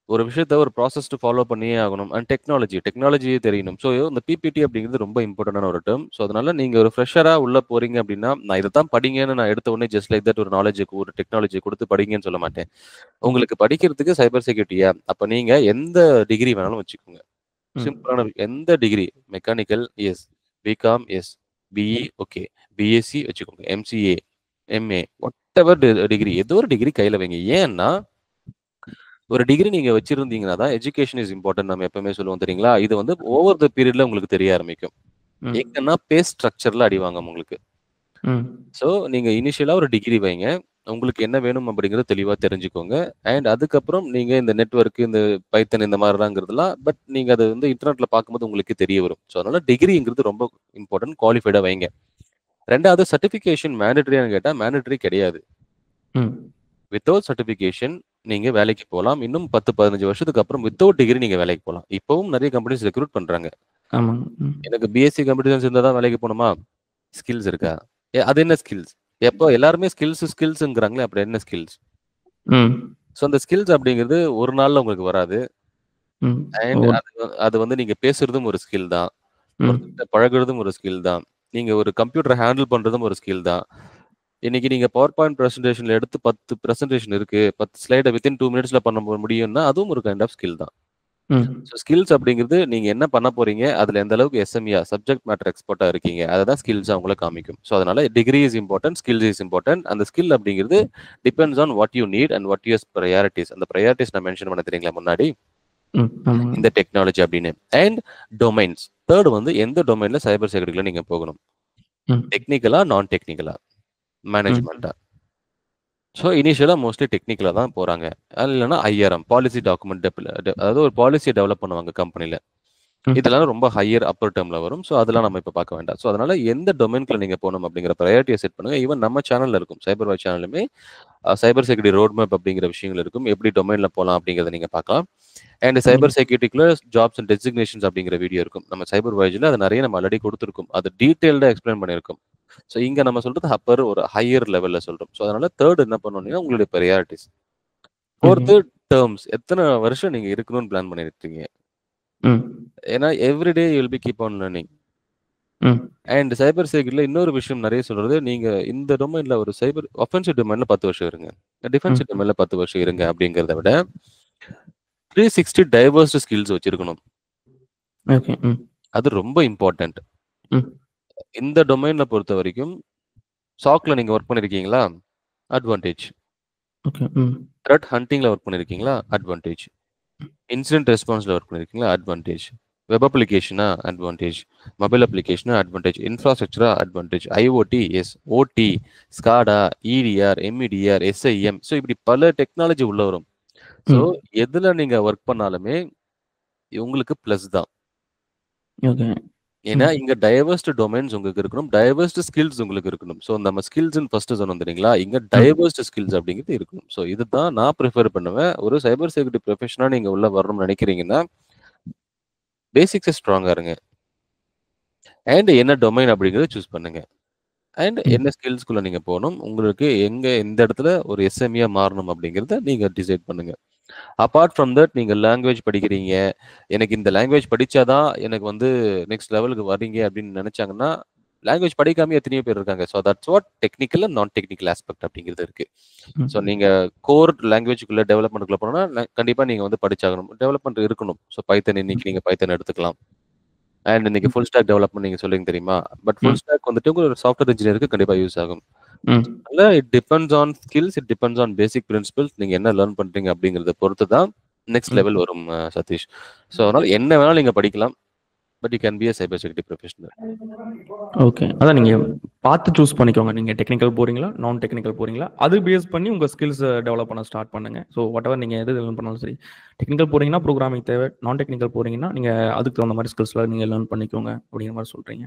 ஒரு விஷயத்த ஒரு ப்ராசஸ் ஃபாலோ பண்ணியே ஆகணும். அண்ட் டெக்னாலஜியே தெரியணும். ஸோ இந்த பிபிடி அப்படிங்கிறது ரொம்ப இம்பார்ட்டன்டான ஒரு டெர்ம். ஸோ அதனால நீங்க ஒரு ஃப்ரெஷரா உள்ள போறீங்க அப்படின்னா, நான் இத தான் படிங்கன்னு நான் எடுத்த உடனே ஜஸ்ட் லைக் தட் ஒரு ஒரு டெக்னாலஜி குடுத்து படிங்கன்னு சொல்ல மாட்டேன். ம். உங்களுக்கு படிக்கிறதுக்கு சைபர் செக்யூரிட்டியா? அப்ப நீங்க எந்த டிகிரி வேணாலும் வச்சுக்கோங்க. ம். சிம்பிளான எந்த டிகிரி மெக்கானிக்கல் எஸ், பிகாம் எஸ், பிஇ ஓகே, பிஎஸ்சி வச்சுக்கோங்க, எம்சிஏ, எம்ஏ வாட்டெவர் டிகிரி ஏதோ ஒரு டிகிரி கையில வைங்க. ஏன்னா ஒரு டிகிரி நீங்க வச்சிருந்தீங்கன்னா தான் எஜுகேஷன் இஸ் இம்பார்ட்டன்ட் நம்ம எப்பவுமே சொல்லுவோம் தெரியுங்களா? இது வந்து ஓவர் த பீரியட்ல உங்களுக்கு தெரிய ஆரம்பிக்கும். ம். எங்கன்னா பே ஸ்ட்ரக்சர்ல அடி வாங்கும் உங்களுக்கு. ம். ஸோ நீங்க இனிஷியலா ஒரு டிகிரி வைங்க. உங்களுக்கு என்ன வேணும் அப்படிங்கிறத தெளிவா தெரிஞ்சுக்கோங்க. அண்ட் அதுக்கப்புறம் நீங்க இந்த நெட்வொர்க், இந்த பைத்தன் இந்த மாதிரிலாங்கிறதெல்லாம் நீங்க அத வந்து இன்டர்நெட்ல பார்க்கும்போது உங்களுக்கே தெரிய வரும். ஸோ அதனால டிகிரிங்கிறது ரொம்ப இம்பார்ட்டன்ட். குவாலிஃபைடா வைங்க. 2வது சர்டிஃபிகேஷன் மேண்டேட்டரியான்னு கேட்டா மேண்டேட்டரி கிடையாது. ம். வித்தவுட் சர்டிஃபிகேஷன் நீங்க வேலைக்கு போலாம். இன்னும் 10, 15 வருஷத்துக்கு அப்புறம் வித்தவுட் டிகிரி நீங்க வேலைக்கு போலாம். இப்பவும் நெறைய கம்பெனிஸ் ரெக்ரூட் பண்றாங்க. ஆமாங்க. ம். எனக்கு பிஎஸ்சி கம்ப்யூட்டர் சயன்ஸ் இருந்தா தான் வேலைக்கு போணுமா? ஸ்கில்ஸ் இருக்கா? அது என்ன ஸ்கில்ஸ்? எப்போ எல்லாருமே ஸ்கில்ஸ்ங்கிறாங்களே அப்புறம் என்ன ஸ்கில்ஸ்? ம். ஸோ அந்த ஸ்கில்ஸ் அப்படிங்கிறது ஒரு நாள்ல உங்களுக்கு வராது. ம். அண்ட் ஓ. அது வந்து நீங்க பேசுறதும் ஒரு ஸ்கில் தான். ம். ஒருத்தர்ட்ட பழகுறதும் ஒரு ஸ்கில் தான். நீங்க ஒரு கம்ப்யூட்டர ஹேண்டில் பண்றதும் ஒரு ஸ்கில் தான். இன்னைக்கு நீங்க பவர் பாயிண்ட் பிரசன்டேஷன்ல எடுத்து 10 பிரசன்டேஷன் இருக்கு. 10 ஸ்லைட வித்தின் 2 மினிட்ஸ்ல பண்ண முடியும்னா, அதுவும் ஒரு கைண்ட் ஆஃப் ஸ்கில் தான். ம். ஸோ ஸ்கில்ஸ் அப்படிங்கிறது நீங்க என்ன பண்ண போறீங்க? அதுல எந்த அளவுக்கு எஸ்எம்இயா சப்ஜெக்ட் மேட்டர் எக்ஸ்பர்ட்டா இருக்கீங்க. அததான் ஸ்கில்ஸா உங்கள காமிக்கும். ஸோ அதனால degree is important, skills is important. அந்த ஸ்கில் அப்படிங்கிறது depends on what you need and what your priorities. அந்த பிரையாரிட்டீஸ் நான் மென்ஷன் பண்ண தெரியுங்களா முன்னாடி? ம். ஆமாங்க. இந்த டெக்னாலஜி அப்படின்னு. And domains. 3 வந்து எந்த டொமைன்ல சைபர் செக்யூரிட்டில நீங்க போகணும்? ம். டெக்னிக்கலா, நான் டெக்னிக்கலா, ம். மேனேஜ்மென்ட்டா? ஸோ இனிஷியலாக மோஸ்ட்லி டெக்னிக்கலாக தான் போகிறாங்க. இல்லைன்னா ஐஆர்எம் பாலிசி டாக்குமெண்ட் அதாவது ஒரு பாலிசியை டெவலப் பண்ணுவாங்க கம்பெனியில். ம். இதெல்லாம் ரொம்ப ஹையர் அப்பர் டேர்மில் வரும். ஸோ அதெல்லாம் நம்ம இப்போ பார்க்க வேண்டாம். ஸோ அதனால எந்த டொமைனுக்குள்ள நீங்கள் போகணும் அப்படிங்கிற ப்ரையாரிட்டியை செட் பண்ணுங்க. ஈவன் நம்ம சேனலில் இருக்கும், சைபர் வாய்ஸ் சேனலுமே சைபர் செக்யூரிட்டி ரோட் மேப் அப்படிங்கிற விஷயங்கள் இருக்கும். எப்படி டொமைனில் போகலாம் அப்படிங்கிறத நீங்கள் பார்க்கலாம். அண்ட் சைபர் செக்யூரிட்டிக்குள்ள ஜாப்ஸ் அண்ட் டெசிக்னேஷன்ஸ் அப்படிங்கிற வீடியோ இருக்கும். நம்ம சைபர் வாய்ஸில் அது நிறைய நம்ம ஆல்ரெடி கொடுத்துருக்கும். அது டீட்டெயில்டாக எக்ஸ்பிளைன் பண்ணியிருக்கும். ஸோ இங்கே நம்ம சொல்றது அப்பர் ஒரு ஹையர் லெவலில் சொல்கிறோம். ஸோ அதனால தேர்ட் என்ன பண்ணணும்னா உங்களுடைய ப்ரையாரிட்டிஸ். ஃபோர்த்து டேர்ம்ஸ், எத்தனை வருஷம் நீங்கள் இருக்கணும்னு பிளான் பண்ணியிருக்கீங்க. ஏன்னா everyday you will be keep on learning. And cyber செக்யூரிட்டில இன்னொரு விஷயம் நிறைய சொல்றது, நீங்க இந்த டொமைன்ல ஒரு சைபர் ஒஃபென்சிவ் டொமைன்ல 10 வருஷம் இருங்க, டிஃபென்சிவ் டொமைன்ல 10 வருஷம் இருங்க அப்படிங்கிறத விட 360 டைவர்ஸ் ஸ்கில்ஸ் வச்சிருக்கணும். அது ரொம்ப இம்பார்ட்டன்ட். இந்த டொமைன்ல பொறுத்த வரைக்கும் சாக்ல நீங்க ஒர்க் பண்ணிருக்கீங்களா, அட்வான்டேஜ். த்ரெட் ஹண்டிங்ல ஒர்க் பண்ணிருக்கீங்களா, அட்வான்டேஜ். இன்சிடென்ட் ரெஸ்பான்ஸ்ல ஒர்க் பண்ணிருக்கீங்களா, அட்வான்டேஜ். வெப் அப்ளிகேஷனா அட்வான்டேஜ், மொபைல் அப்ளிகேஷனா அட்வான்டேஜ், இன்ஃப்ராஸ்ட்ரக்சரா advantage, IoT S, OT, SCADA, EDR, MEDR, SIM. So இப்படி பல டெக்னாலஜி உள்ள வரும். ஸோ எதுல நீங்க ஒர்க் பண்ணாலுமே உங்களுக்கு பிளஸ் தான். ஏன்னா இங்க டைவர்ஸ்ட் டொமைன்ஸ் உங்களுக்கு இருக்கணும், டைவர்ஸ்ட் ஸ்கில்ஸ் உங்களுக்கு இருக்கணும். ஸோ நம்ம ஸ்கில்ஸ் ஃபர்ஸ்ட் சொன்னோம் தெரியுங்களா, இங்க டைவர்ஸ்ட் ஸ்கில்ஸ் அப்படிங்கிறது இருக்கணும். ஸோ இதுதான் நான் ப்ரிஃபர் பண்ணுவேன். ஒரு சைபர் செக்யூரிட்டி ப்ரொஃபஷனா நீங்க உள்ள வரணும்னு நினைக்கிறீங்கன்னா பேசிக்ஸ் ஸ்ட்ராங்கா இருங்க. அண்ட் என்ன டொமைன் அப்படிங்கிறத சூஸ் பண்ணுங்க. அண்ட் என்ன ஸ்கில்ஸ்குள்ள நீங்க போகணும், உங்களுக்கு எங்க எந்த இடத்துல ஒரு எஸ்எம்இயா மாறணும் அப்படிங்கிறத நீங்க டிசைட் பண்ணுங்க. அப்பார்ட் ஃப்ரம் தட் நீங்க லாங்குவேஜ் படிக்கிறீங்க, எனக்கு இந்த லாங்குவேஜ் படிச்சாதான் எனக்கு வந்து நெக்ஸ்ட் லெவலுக்கு வரீங்க அப்படின்னு நினைச்சாங்கன்னா, லாங்குவேஜ் படிக்காம எத்தனையோ பேர் இருக்காங்க. So that's what technical and நான் டெக்னிக்கல் ஆஸ்பெக்ட் அப்படிங்கிறது இருக்கு. ஸோ நீங்க கோர் லாங்குவேஜ்குள்ள டெவலப்மெண்ட்குள்ள போனோம்னா கண்டிப்பா நீங்க வந்து படிச்சாகணும், டெவலப்மெண்ட் இருக்கணும். ஸோ பைத்தன் இன்னைக்கு நீங்க பைத்தன் எடுத்துக்கலாம். அண்ட் இன்னைக்கு ஃபுல் ஸ்டாக் டெவலப்மெண்ட் நீங்க சொல்லுங்க தெரியுமா, பட் ஃபுல் ஸ்டாக் வந்துட்டு ஒரு சாஃப்ட்வேர் இன்ஜினியருக்கு கண்டிப்பா யூஸ் ஆகும். It depends on skills, it depends on basic principles. நீங்க என்ன லேர்ன் பண்றீங்க அப்படிங்கறத பொறுத்து தான் நெக்ஸ்ட் லெவல் வரும் சதீஷ். ஸோ அதனால என்ன வேணாலும் நீங்க படிக்கலாம், but you can be a cyber security professional. Okay, அதான் நீங்கள் பார்த்து சூஸ் பண்ணிக்கோங்க. நீங்கள் டெக்னிக்கல் போகிறீங்களா, நான் டெக்னிக்கல் போகிறீங்களா, அது பேஸ் பண்ணி உங்கள் ஸ்கில்ஸை டெவலப் பண்ண ஸ்டார்ட் பண்ணுங்கள். ஸோ வாட் எவர் நீங்கள் எது லேர்ன் பண்ணாலும் சரி, டெக்னிக்கல் போகிறீங்கன்னா ப்ரோக்ராமிங் தேவை, நான் டெக்னிக்கல் போகிறீங்கன்னா நீங்கள் அதுக்கு தகுந்த மாதிரி ஸ்கில்ஸில் நீங்கள் லேர்ன் பண்ணிக்கோங்க அப்படிங்கிற மாதிரி சொல்கிறீங்க.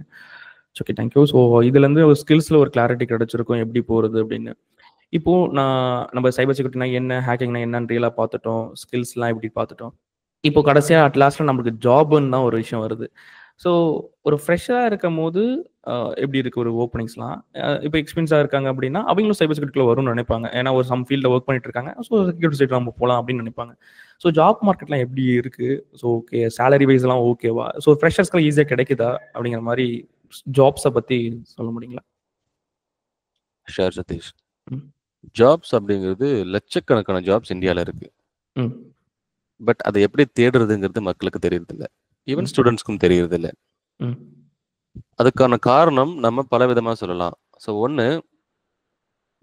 Okay, thank you. ஸோ இதுலேருந்து ஒரு ஸ்கில்ஸில் ஒரு கிளாரிட்டி கிடச்சிருக்கும் எப்படி போகிறது அப்படின்னு. இப்போது நம்ம சைபர் செக்யூரிட்டினா என்ன, ஹேக்கிங்னா என்னன்னு ரியலாக பார்த்துட்டோம், ஸ்கில்ஸ்லாம் எப்படி பார்த்துட்டோம். இப்போ கடைசியாக அட் லாஸ்ட்டில் நம்மளுக்கு ஜாபுன்னு தான் ஒரு விஷயம் வருது. ஸோ ஒரு ஃப்ரெஷ்ஷாக இருக்கும் போது எப்படி இருக்குது ஒரு ஓப்பனிங்ஸ்லாம், இப்போ எக்ஸ்பீரியன்ஸாக இருக்காங்க அப்படின்னா அவங்களும் சைபர் செக்யூரிட்டியில் வரும்னு நினைப்பாங்க. ஏன்னா ஒரு சம் ஃபீல்டில் ஒர்க் பண்ணிட்டு இருக்காங்க, ஸோ செக்யூரிட்டி சைட் நம்ம போகலாம் அப்படின்னு நினைப்பாங்க. ஸோ ஜாப் மார்க்கெட்லாம் எப்படி இருக்குது, ஸோ ஓகே சேலரி வைஸ்லாம் ஓகேவா, ஸோ ஃப்ரெஷர்ஸ்க்குலாம் ஈஸியாக கிடைக்குதா அப்படிங்கிற மாதிரி ஜாப்ஸை பற்றி சொல்ல முடியுங்களா? ஷேர் சதீஷ். ஜாப்ஸ் அப்படிங்கிறது லட்சக்கணக்கான ஜாப்ஸ் இந்தியாவில் இருக்கு. பட் அதை எப்படி தேடுறதுங்கிறது மக்களுக்கு தெரியறதில்ல, ஈவன் ஸ்டூடெண்ட்ஸ்க்கும் தெரியறதில்ல. அதுக்கான காரணம் நம்ம பல விதமா சொல்லலாம். ஸோ ஒன்று,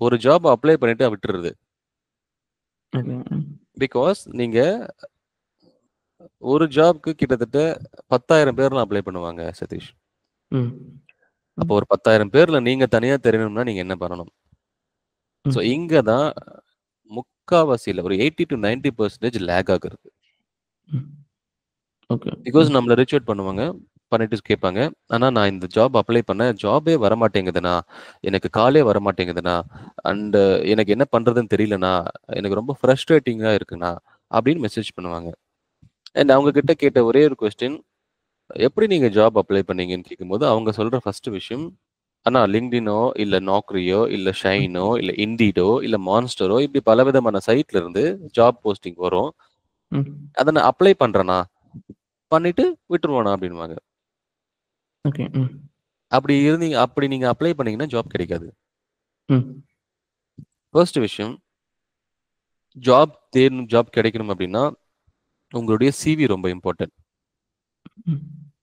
ஒரு ஜாப் அப்ளை பண்ணிட்டு விட்டுறது. பிகாஸ் நீங்க ஒரு ஜாப்க்கு கிட்டத்தட்ட 10,000 பேர்லாம் அப்ளை பண்ணுவாங்க சதீஷ். அப்போ ஒரு 10,000 பேர்ல நீங்க தனியா தெரியணும்னா நீங்க என்ன பண்ணணும்? ஸோ இங்க தான் முக்காவாசியில் ஒரு 80 to 90% லேக் ஆகுறது. பிகாஸ் நம்மளை ரீச் அவுட் பண்ணுவாங்க, பண்ணிட்டு கேட்பாங்க, ஆனால் நான் இந்த ஜாப் அப்ளை பண்ணேன், ஜாபே வரமாட்டேங்குதுண்ணா, எனக்கு காலே வரமாட்டேங்குதுண்ணா, அண்டு எனக்கு என்ன பண்ணுறதுன்னு தெரியலண்ணா, எனக்கு ரொம்ப ஃப்ரஸ்ட்ரேட்டிங்காக இருக்குண்ணா அப்படின்னு மெசேஜ் பண்ணுவாங்க. அண்ட் அவங்க கிட்ட கேட்ட ஒரே ஒரு கொஸ்டின், எப்படி நீங்கள் ஜாப் அப்ளை பண்ணீங்கன்னு கேட்கும்போது அவங்க சொல்கிற ஃபர்ஸ்ட் விஷயம், ஆனால் லிங்க்டினோ இல்லை நாக்ரியோ இல்லை ஷைனோ இல்லை இண்டீடோ இல்லை மான்ஸ்டரோ இப்படி பல விதமான சைட்ல இருந்து ஜாப் போஸ்டிங் வரும், அதை நான் அப்ளை பண்ணுறேண்ணா, பண்ணிட்டு விட்டுருவானா அப்படின்வாங்க. அப்படி நீங்க அப்ளை பண்ணீங்கன்னா ஜாப் கிடைக்காது. ஃபர்ஸ்ட் விஷயம், ஜாப் தேடணும், ஜாப் கிடைக்கணும் அப்படின்னா உங்களுடைய சிவி ரொம்ப இம்பார்ட்டன்ட்.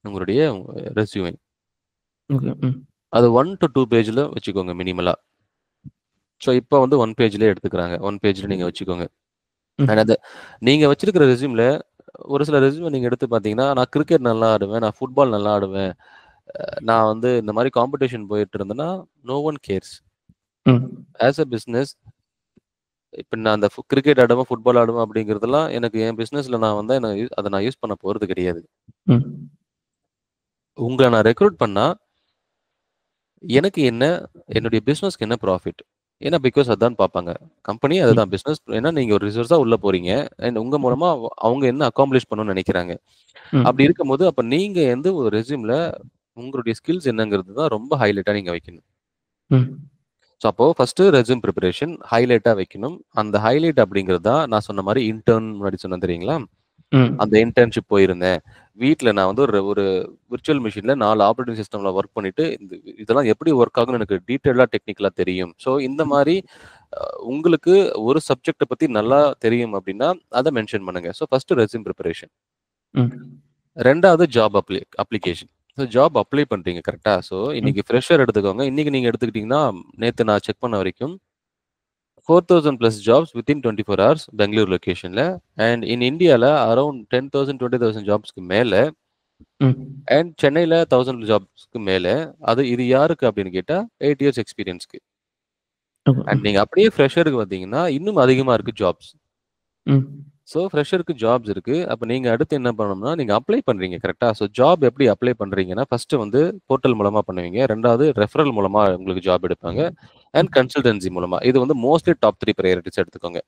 உங்களுடைய ரெஸ்யூமே அது 1 to 2 பேஜ்ல வச்சுக்கோங்க மினிமலா. ஸோ இப்போ வந்து 1 பேஜ்லேயே எடுத்துக்கிறாங்க, 1 பேஜ்ல நீங்க வச்சுக்கோங்க. அது நீங்க வச்சிருக்கிற ரெஸ்யூம்ல ஒரு சில ரெஸ்யூம் நீங்க எடுத்து பார்த்தீங்கன்னா, நான் கிரிக்கெட் நல்லா ஆடுவேன், நான் ஃபுட்பால் நல்லா ஆடுவேன், நான் வந்து இந்த மாதிரி காம்படிஷன் போயிட்டு இருந்தேன்னா no one cares. As a business இப்ப நான் அந்த கிரிக்கெட் ஆடுவேன், ஃபுட்பால் ஆடுவேன் அப்படிங்கிறதெல்லாம் எனக்கு என் பிசினஸ்ல நான் வந்து அத நான் யூஸ் பண்ண போறது கிடையாது. ம். உங்கள நான் ரெக்ரூட் பண்ணா, எனக்கு என்ன, என்னுடைய பிசினஸ்க்கு என்ன ப்ராஃபிட்? ஏன்னா பிகாஸ் அதான் பார்ப்பாங்க. கம்பெனி ம். அதுதான் பிசினஸ். ஏன்னா நீங்க ஒரு ரிசோர்ஸா உள்ள போறீங்க. அண்ட் உங்க மூலமா அவங்க என்ன அக்காம்ப்ளிஷ் பண்ணணும்னு நெனைக்கிறாங்க. ம். அப்படி இருக்கும்போது, அப்ப நீங்க வந்து ஒரு ரெஸ்யூம்ல உங்களுடைய ஸ்கில்ஸ் என்னங்கிறது தான் ரொம்ப ஹைலைட்டா நீங்க வைக்கணும். ம். ஸோ அப்போ ஃபர்ஸ்ட்டு ரெஸ்யூம் பிரிப்பரேஷன் ஹைலைட்டா வைக்கணும். அந்த ஹைலைட் அப்படிங்கிறது தான் நான் சொன்ன மாரி இன்டர்ன் முன்னாடி சொன்னேன் தெரியுங்களா? ம். அந்த இன்டர்ன்ஷிப் போயிருந்தேன். வீட்ல நான் வந்து ஒரு ஒரு விர்ச்சுவல் மிஷின்ல 4 ஆப்பரேட்டிங் சிஸ்டம்ல ஒர்க் பண்ணிட்டு, இதெல்லாம் எப்படி ஒர்க் ஆகும்னு எனக்கு டீட்டெயிலா டெக்னிக்கலா தெரியும். ஸோ இந்த மாரி அ உங்களுக்கு ஒரு சப்ஜெக்ட்ட பத்தி நல்லா தெரியும் அப்படின்னா, அத மென்ஷன் பண்ணுங்க. So first resume preparation. ம். 2வது job application. So job apply பண்றீங்க கரெக்ட்டா? ஸோ ம். இன்னைக்கு ஃப்ரெஷர் எடுத்துக்கோங்க. இன்னைக்கு நீங்க எடுத்துக்கிட்டீங்கன்னா, நேத்து நான் செக் பண்ண வரைக்கும் 4,000 plus jobs within 24 hours Bangalore லொகேஷன்ல. அண்ட் இன் இந்தியால அரவுண்ட் 10,000 20,000 ஜாப்ஸ்க்கு மேல. ம். அண்ட் சென்னையில 1000 ஜாப்ஸ்க்கு மேல. இது யாருக்கு அப்படின்னு கேட்டா 8 இயர்ஸ் எக்ஸ்பீரியன்ஸ்க்கு. அண்ட் ம். நீங்க அப்படியே ஃப்ரெஷருக்கு வந்தீங்கன்னா, இன்னும் அதிகமா இருக்கு ஜாப்ஸ். ம். ஸோ ஃப்ரெஷருக்கு ஜாப்ஸ் இருக்கு. அப்ப நீங்க அடுத்து என்ன பண்ணணும்னா, நீங்க அப்ளை பண்றீங்க கரெக்ட்டா? ஸோ ஜாப் எப்படி அப்ளை பண்றீங்கன்னா, ஃபர்ஸ்ட்டு வந்து போர்ட்டல் மூலமா பண்ணுவீங்க. 2வது ரெஃபரல் மூலமா உங்களுக்கு ஜாப் எடுப்பாங்க. அண்ட் கன்சல்டன்சி மூலமா. இது வந்து மோஸ்ட்லி டாப் 3 பிரையாரிட்டீஸ் எடுத்துக்கோங்க.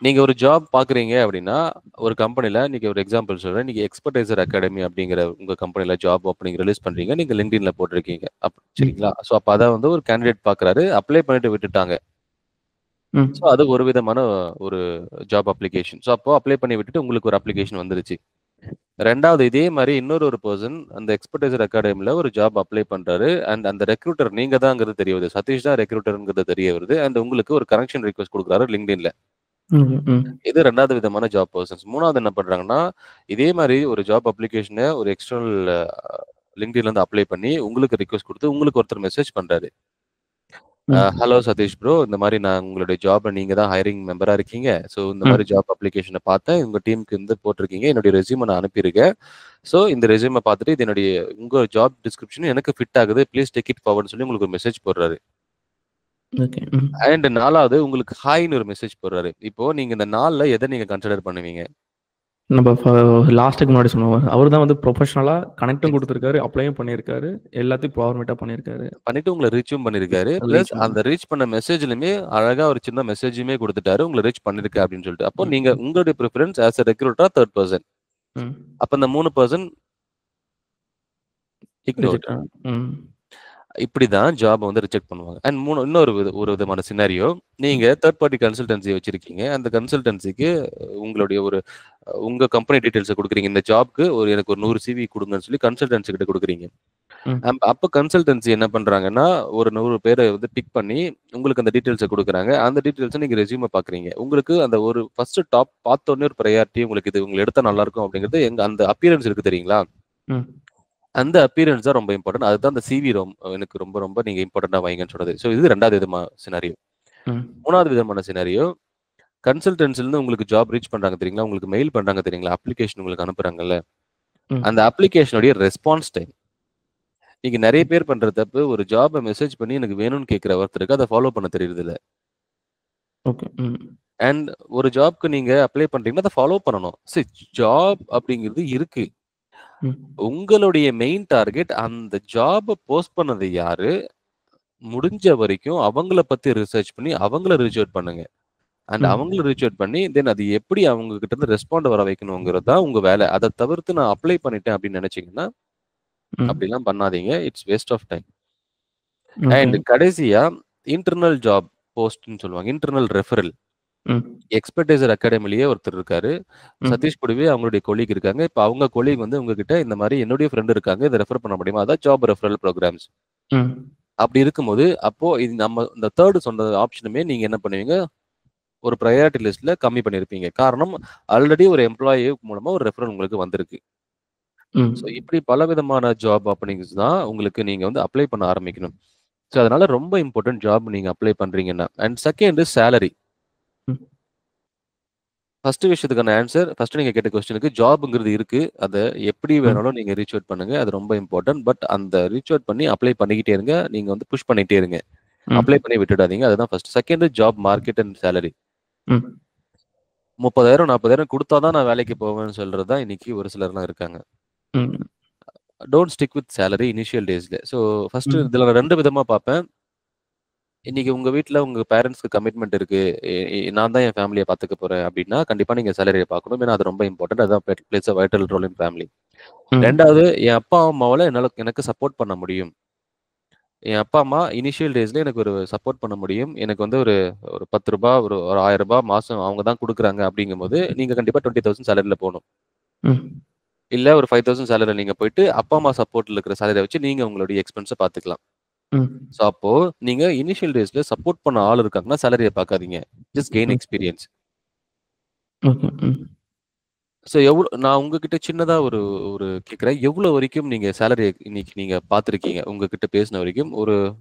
நீங்க ஒரு ஜாப் பார்க்குறீங்க அப்படின்னா, ஒரு கம்பெனில இன்னைக்கு ஒரு எக்ஸாம்பிள் சொல்றேன். நீங்க எக்ஸ்பர்டைசர் அகாடமி அப்படிங்கிற உங்க கம்பெனில ஜாப் ஓப்பனிங் ரிலீஸ் பண்றீங்க. நீங்க LinkedInல போட்டிருக்கீங்க. சரிங்களா? ஸோ அப்ப அத வந்து ஒரு கேண்டிடேட் பார்க்குறாரு. அப்ளை பண்ணிட்டு விட்டுட்டாங்க. ம். ஸோ அது ஒரு விதமான ஒரு ஜாப் அப்ளிகேஷன். ஸோ அப்போ அப்ளை பண்ணி விட்டுட்டு உங்களுக்கு ஒரு அப்ளிகேஷன் வந்துருச்சு. 2வது இதே மாரி இன்னொரு பெர்சன் அந்த எக்ஸ்பர்டைசர் அகாடமில ஒரு ஜாப் அப்ளை பண்றாரு. அண்ட் அந்த ரெக்ரூட்டர் நீங்க தான்ங்கிறது தெரிய வருது. சதீஷ் தான் ரெக்ரூட்டர்ங்கிறது தெரிய வருது. அண்ட் உங்களுக்கு ஒரு கனெக்ஷன் ரிக்வெஸ்ட் குடுக்குறாரு LinkedInல. ம். ம். இது 2வது விதமான ஜாப் பெர்சன்ஸ். 3வது என்ன பண்றாங்கன்னா, இதே மாரி ஒரு ஜாப் அப்ளிகேஷன ஒரு எக்ஸ்டர்னல் LinkedInலருந்து அப்ளை பண்ணி உங்களுக்கு ரிக்வெஸ்ட் குடுத்து உங்களுக்கு ஒருத்தர் மெசேஜ் பண்றாரு. ம். Hello Satish bro. இந்த மாரி நான் உங்களுடைய ஜாப்ல நீங்க தான் ஹைரிங் மெம்பரா இருக்கீங்க. ஸோ இந்த மாரி ம். ஜாப் அப்ளிகேஷன பார்த்தேன். உங்க டீமுக்கு வந்து போட்டிருக்கீங்க. என்னுடைய ரெஸ்யூம நான் அனுப்பியிருக்கேன். ஸோ இந்த ரெஸ்யூம பார்த்துட்டு இது என்னுடைய உங்க ஜாப் டிஸ்கிரிப்ஷன் எனக்கு ஃபிட் ஆகுது. ப்ளீஸ் டேக் இட் ஃபார்வர்ட்ன்னு சொல்லி உங்களுக்கு ஒரு மெசேஜ் போடுறாரு. ஓகே. ம். அண்ட் 4வது உங்களுக்கு ஹாய்ன்னு ஒரு மெசேஜ் போடுறாரு. இப்போ நீங்க இந்த 4ல எத நீங்க கன்சிடர் பண்ணுவீங்க? நம்ம லாஸ்ட்டுக்கு முன்னாடி சொன்னோம். அவரு தான் வந்து ப்ரொஃபஷனலா கனெக்ட்டும் குடுத்துருக்காரு, அப்ளையும் பண்ணியிருக்காரு. எல்லாத்தையும் ஃபார்மேட்டா பண்ணியிருக்காரு. பண்ணிட்டு உங்கள ரீச்சும் பண்ணியிருக்காரு. பிளஸ் ரீச் பண்ண. அந்த ரீச் பண்ண மெசேஜ்லயுமே அழகா ஒரு சின்ன மெசேஜுமே குடுத்துட்டாரு. உங்கள ரீச் பண்ணியிருக்கேன் அப்படின்னு சொல்லிட்டு. அப்போ ம். நீங்க உங்களுடைய பிரிஃபரன்ஸ் ஆஸ் எ ரெக்ரூட்டரா 3 பெர்சன். ம். அப்ப இந்த 3 பெர்சன் இக்னோர்ட். ரிஜெக்ட். ம். இப்படிதான் ஜாப் வந்து ரிஜெக்ட் பண்ணுவாங்க. அண்ட் இன்னொரு ஒரு விதமான சினாரியோ, நீங்க தேர்ட் பார்ட்டி கன்சல்டன்சி வச்சிருக்கீங்க. அந்த கன்சல்டன்சிக்கு உங்களுடைய உங்க கம்பெனி டீட்டெயில்ஸ குடுக்குறீங்க. இந்த ஜாப்க்கு எனக்கு ஒரு 100 சிவி குடுங்கன்னு சொல்லி கன்சல்டன்சி கிட்ட குடுக்குறீங்க. ம். அப்ப கன்சல்டன்சி என்ன பண்றாங்கன்னா, ஒரு 100 பேர வந்து டிக் பண்ணி உங்களுக்கு அந்த டீட்டெயில்ஸ குடுக்குறாங்க. அந்த டீட்டெயில்ஸ நீங்க ரெஸ்யூம பார்க்குறீங்க. உங்களுக்கு அந்த ஒரு ஃபர்ஸ்ட் டாப் பார்த்தோனே ஒரு பிரையாரிட்டி உங்களுக்கு இது உங்கள எடுத்தா நல்லா இருக்கும் அப்படிங்கிறது அந்த அப்பியரன்ஸ் இருக்கு தெரியுங்களா? ம். அந்த அப்பியரன்ஸ் தான் ரொம்ப இம்பார்டன்ட். அதுதான் அந்த சிவி எனக்கு ரொம்ப ரொம்ப நீங்க இம்பார்ட்டன்ட்டா வைங்கன்னு சொல்றது. ஸோ இது 2வது விதமான சினாரியோ. ம். 3வது விதமான சினாரியோ, கன்சல்டன்சிலருந்து உங்களுக்கு ஜாப் ரீச் பண்றாங்க தெரியுங்களா? உங்களுக்கு மெயில் பண்றாங்க தெரியுங்களா? அப்ளிகேஷன் உங்களுக்கு அனுப்புறாங்கல்ல. ம். அந்த அப்ளிகேஷனுடைய ரெஸ்பான்ஸ் டைம். நீங்க நெறைய பேர் பண்ற தப்பு, ஒரு ஜாப மெசேஜ் பண்ணி எனக்கு வேணும்னு கேட்கிற ஒருத்தருக்கு அத ஃபாலோ பண்ண தெரியறதில்ல. ஓகே. ம். அண்ட் ஒரு ஜாப்க்கு நீங்க அப்ளை பண்றீங்கன்னா, அத ஃபாலோ பண்ணணும். ஜாப் அப்படிங்கிறது இருக்கு. ம். உங்களுடைய மெயின் டார்கெட் அந்த ஜாப போஸ்ட் பண்ணது யாரு? முடிஞ்ச வரைக்கும் அவங்கள பத்தி ரிசர்ச் பண்ணி அவங்கள ரீச் அவுட் பண்ணுங்க. அண்ட் ம். அவங்கள ரீச் அவுட் பண்ணி, தென் அது எப்படி அவங்க கிட்ட இருந்து ரெஸ்பாண்ட் வர வைக்கணுங்கிறது தான் உங்க வேலை. அத தவிர்த்து நான் அப்ளை பண்ணிட்டேன் அப்படின்னு நெனச்சீங்கன்னா, ம். அப்படிலாம் பண்ணாதீங்க. It's waste of time. Okay. And கடைசியா இன்டர்னல் ஜாப் போஸ்ட்ன்னு சொல்லுவாங்க. Internal referral. ம். எக்ஸ்பர்டைசர் அகாடமிலேயே ஒருத்தர் இருக்காரு. ம். சதீஷ் கூடவே அவங்களுடைய கொலீக் இருக்காங்க. இப்ப அவங்க கொலீக் வந்து உங்ககிட்ட இந்த மாரி என்னுடைய ஃப்ரெண்ட் இருக்காங்க. இத ரெஃபர் பண்ண முடியுமா? அதான் ஜாப் ரெஃபரல் புரோகிராம்ஸ். ம். அப்படி இருக்கும்போது, அப்போ இது நம்ம இந்த 3 சொன்ன ஆப்ஷனுமே நீங்க என்ன பண்ணுவீங்க? ஒரு பிரையாரிட்டி லிஸ்ட்ல கம்மி பண்ணியிருப்பீங்க. காரணம் ஆல்ரெடி ஒரு எம்ப்ளாயி மூலமா ஒரு ரெஃபரல் உங்களுக்கு வந்திருக்கு. ம். ஸோ இப்படி பலவிதமான ஜாப் ஓப்பனிங்ஸ் தான் உங்களுக்கு நீங்க வந்து அப்ளை பண்ண ஆரம்பிக்கணும். ஸோ அதனால ரொம்ப இம்பார்ட்டன்ட் ஜாப் நீங்க அப்ளை பண்றீங்கன்னா. And second salary. ம். ஃபர்ஸ்ட் விஷயத்துக்கான ஆன்சர், ஃபர்ஸ்ட் நீங்க கேட்ட கொஸ்டினுக்கு ஜாப்ங்கிறது இருக்கு. அத எப்படி ம். வேணாலும் நீங்க ரீச் அவுட் பண்ணுங்க. அது ரொம்ப இம்பார்ட்டன்ட். பட் அந்த ரீச் அவுட் பண்ணி அப்ளை பண்ணிக்கிட்டே இருங்க. நீங்க வந்து புஷ் பண்ணிட்டே இருங்க. ம். அப்ளை பண்ணி விட்டுடாதீங்க. அதுதான் first. Second job market and salary. ம். 30,000 40,000 குடுத்தா தான் நான் வேலைக்கு போவேன்னு சொல்றது தான் இன்னைக்கு ஒரு சிலர்லாம் இருக்காங்க. ம். Don't stick with salary initial டேஸ்ல. ஸோ ஃபர்ஸ்ட் ம். இதுல நான் 2 விதமா பார்ப்பேன். இன்னைக்கு உங்க வீட்ல உங்க பேரண்ட்ஸ்க்கு கமிட்மெண்ட் இருக்கு. நான் தான் என் ஃபேமிலிய பார்த்துக்க போறேன் அப்டின்னா, கண்டிப்பா நீங்க சேலரிய பார்க்கணும். ஏன்னா அது ரொம்ப இம்பார்ட்டன்ட். அதான் plays a vital role in family. ம். 2வது என் அப்பா, அம்மாவால எனக்கு சப்போர்ட் பண்ண முடியும். என் அப்பா, அம்மா இனிஷியல் டேஸ்ல எனக்கு ஒரு சப்போர்ட் பண்ண முடியும். எனக்கு வந்து ஒரு ஒரு ரூ. 10 ஒரு ரூ. 1000 மாசம் அவங்க தான் குடுக்குறாங்க அப்படிங்கும்போது, நீங்க கண்டிப்பா 20,000 சேலரில போணும். ம். இல்ல ஒரு 5,000 சேலரில நீங்க போயிட்டு, அப்பா, அம்மா சப்போர்ட்ல இருக்கிற சேலரிய வச்சு நீங்க உங்களுடைய எக்ஸ்பென்ஸ பார்த்துக்கலாம். ம். ஸோ அப்போ நீங்க இனிஷியல் டேஸ்ல சப்போர்ட் பண்ண ஆள் இருக்காங்கன்னா, சேலரிய பார்க்காதீங்க. ஜஸ்ட் கெயின் ம். எக்ஸ்பீரியன்ஸ். ஓகே. ம். ஸோ நான் உங்ககிட்ட சின்னதா ஒரு ஒரு கேட்கிறேன். எவ்வளோ வரைக்கும் நீங்க சேலரி இன்னைக்கு நீங்க பார்த்துருக்கீங்க? உங்ககிட்ட பேசின வரைக்கும் ஒரு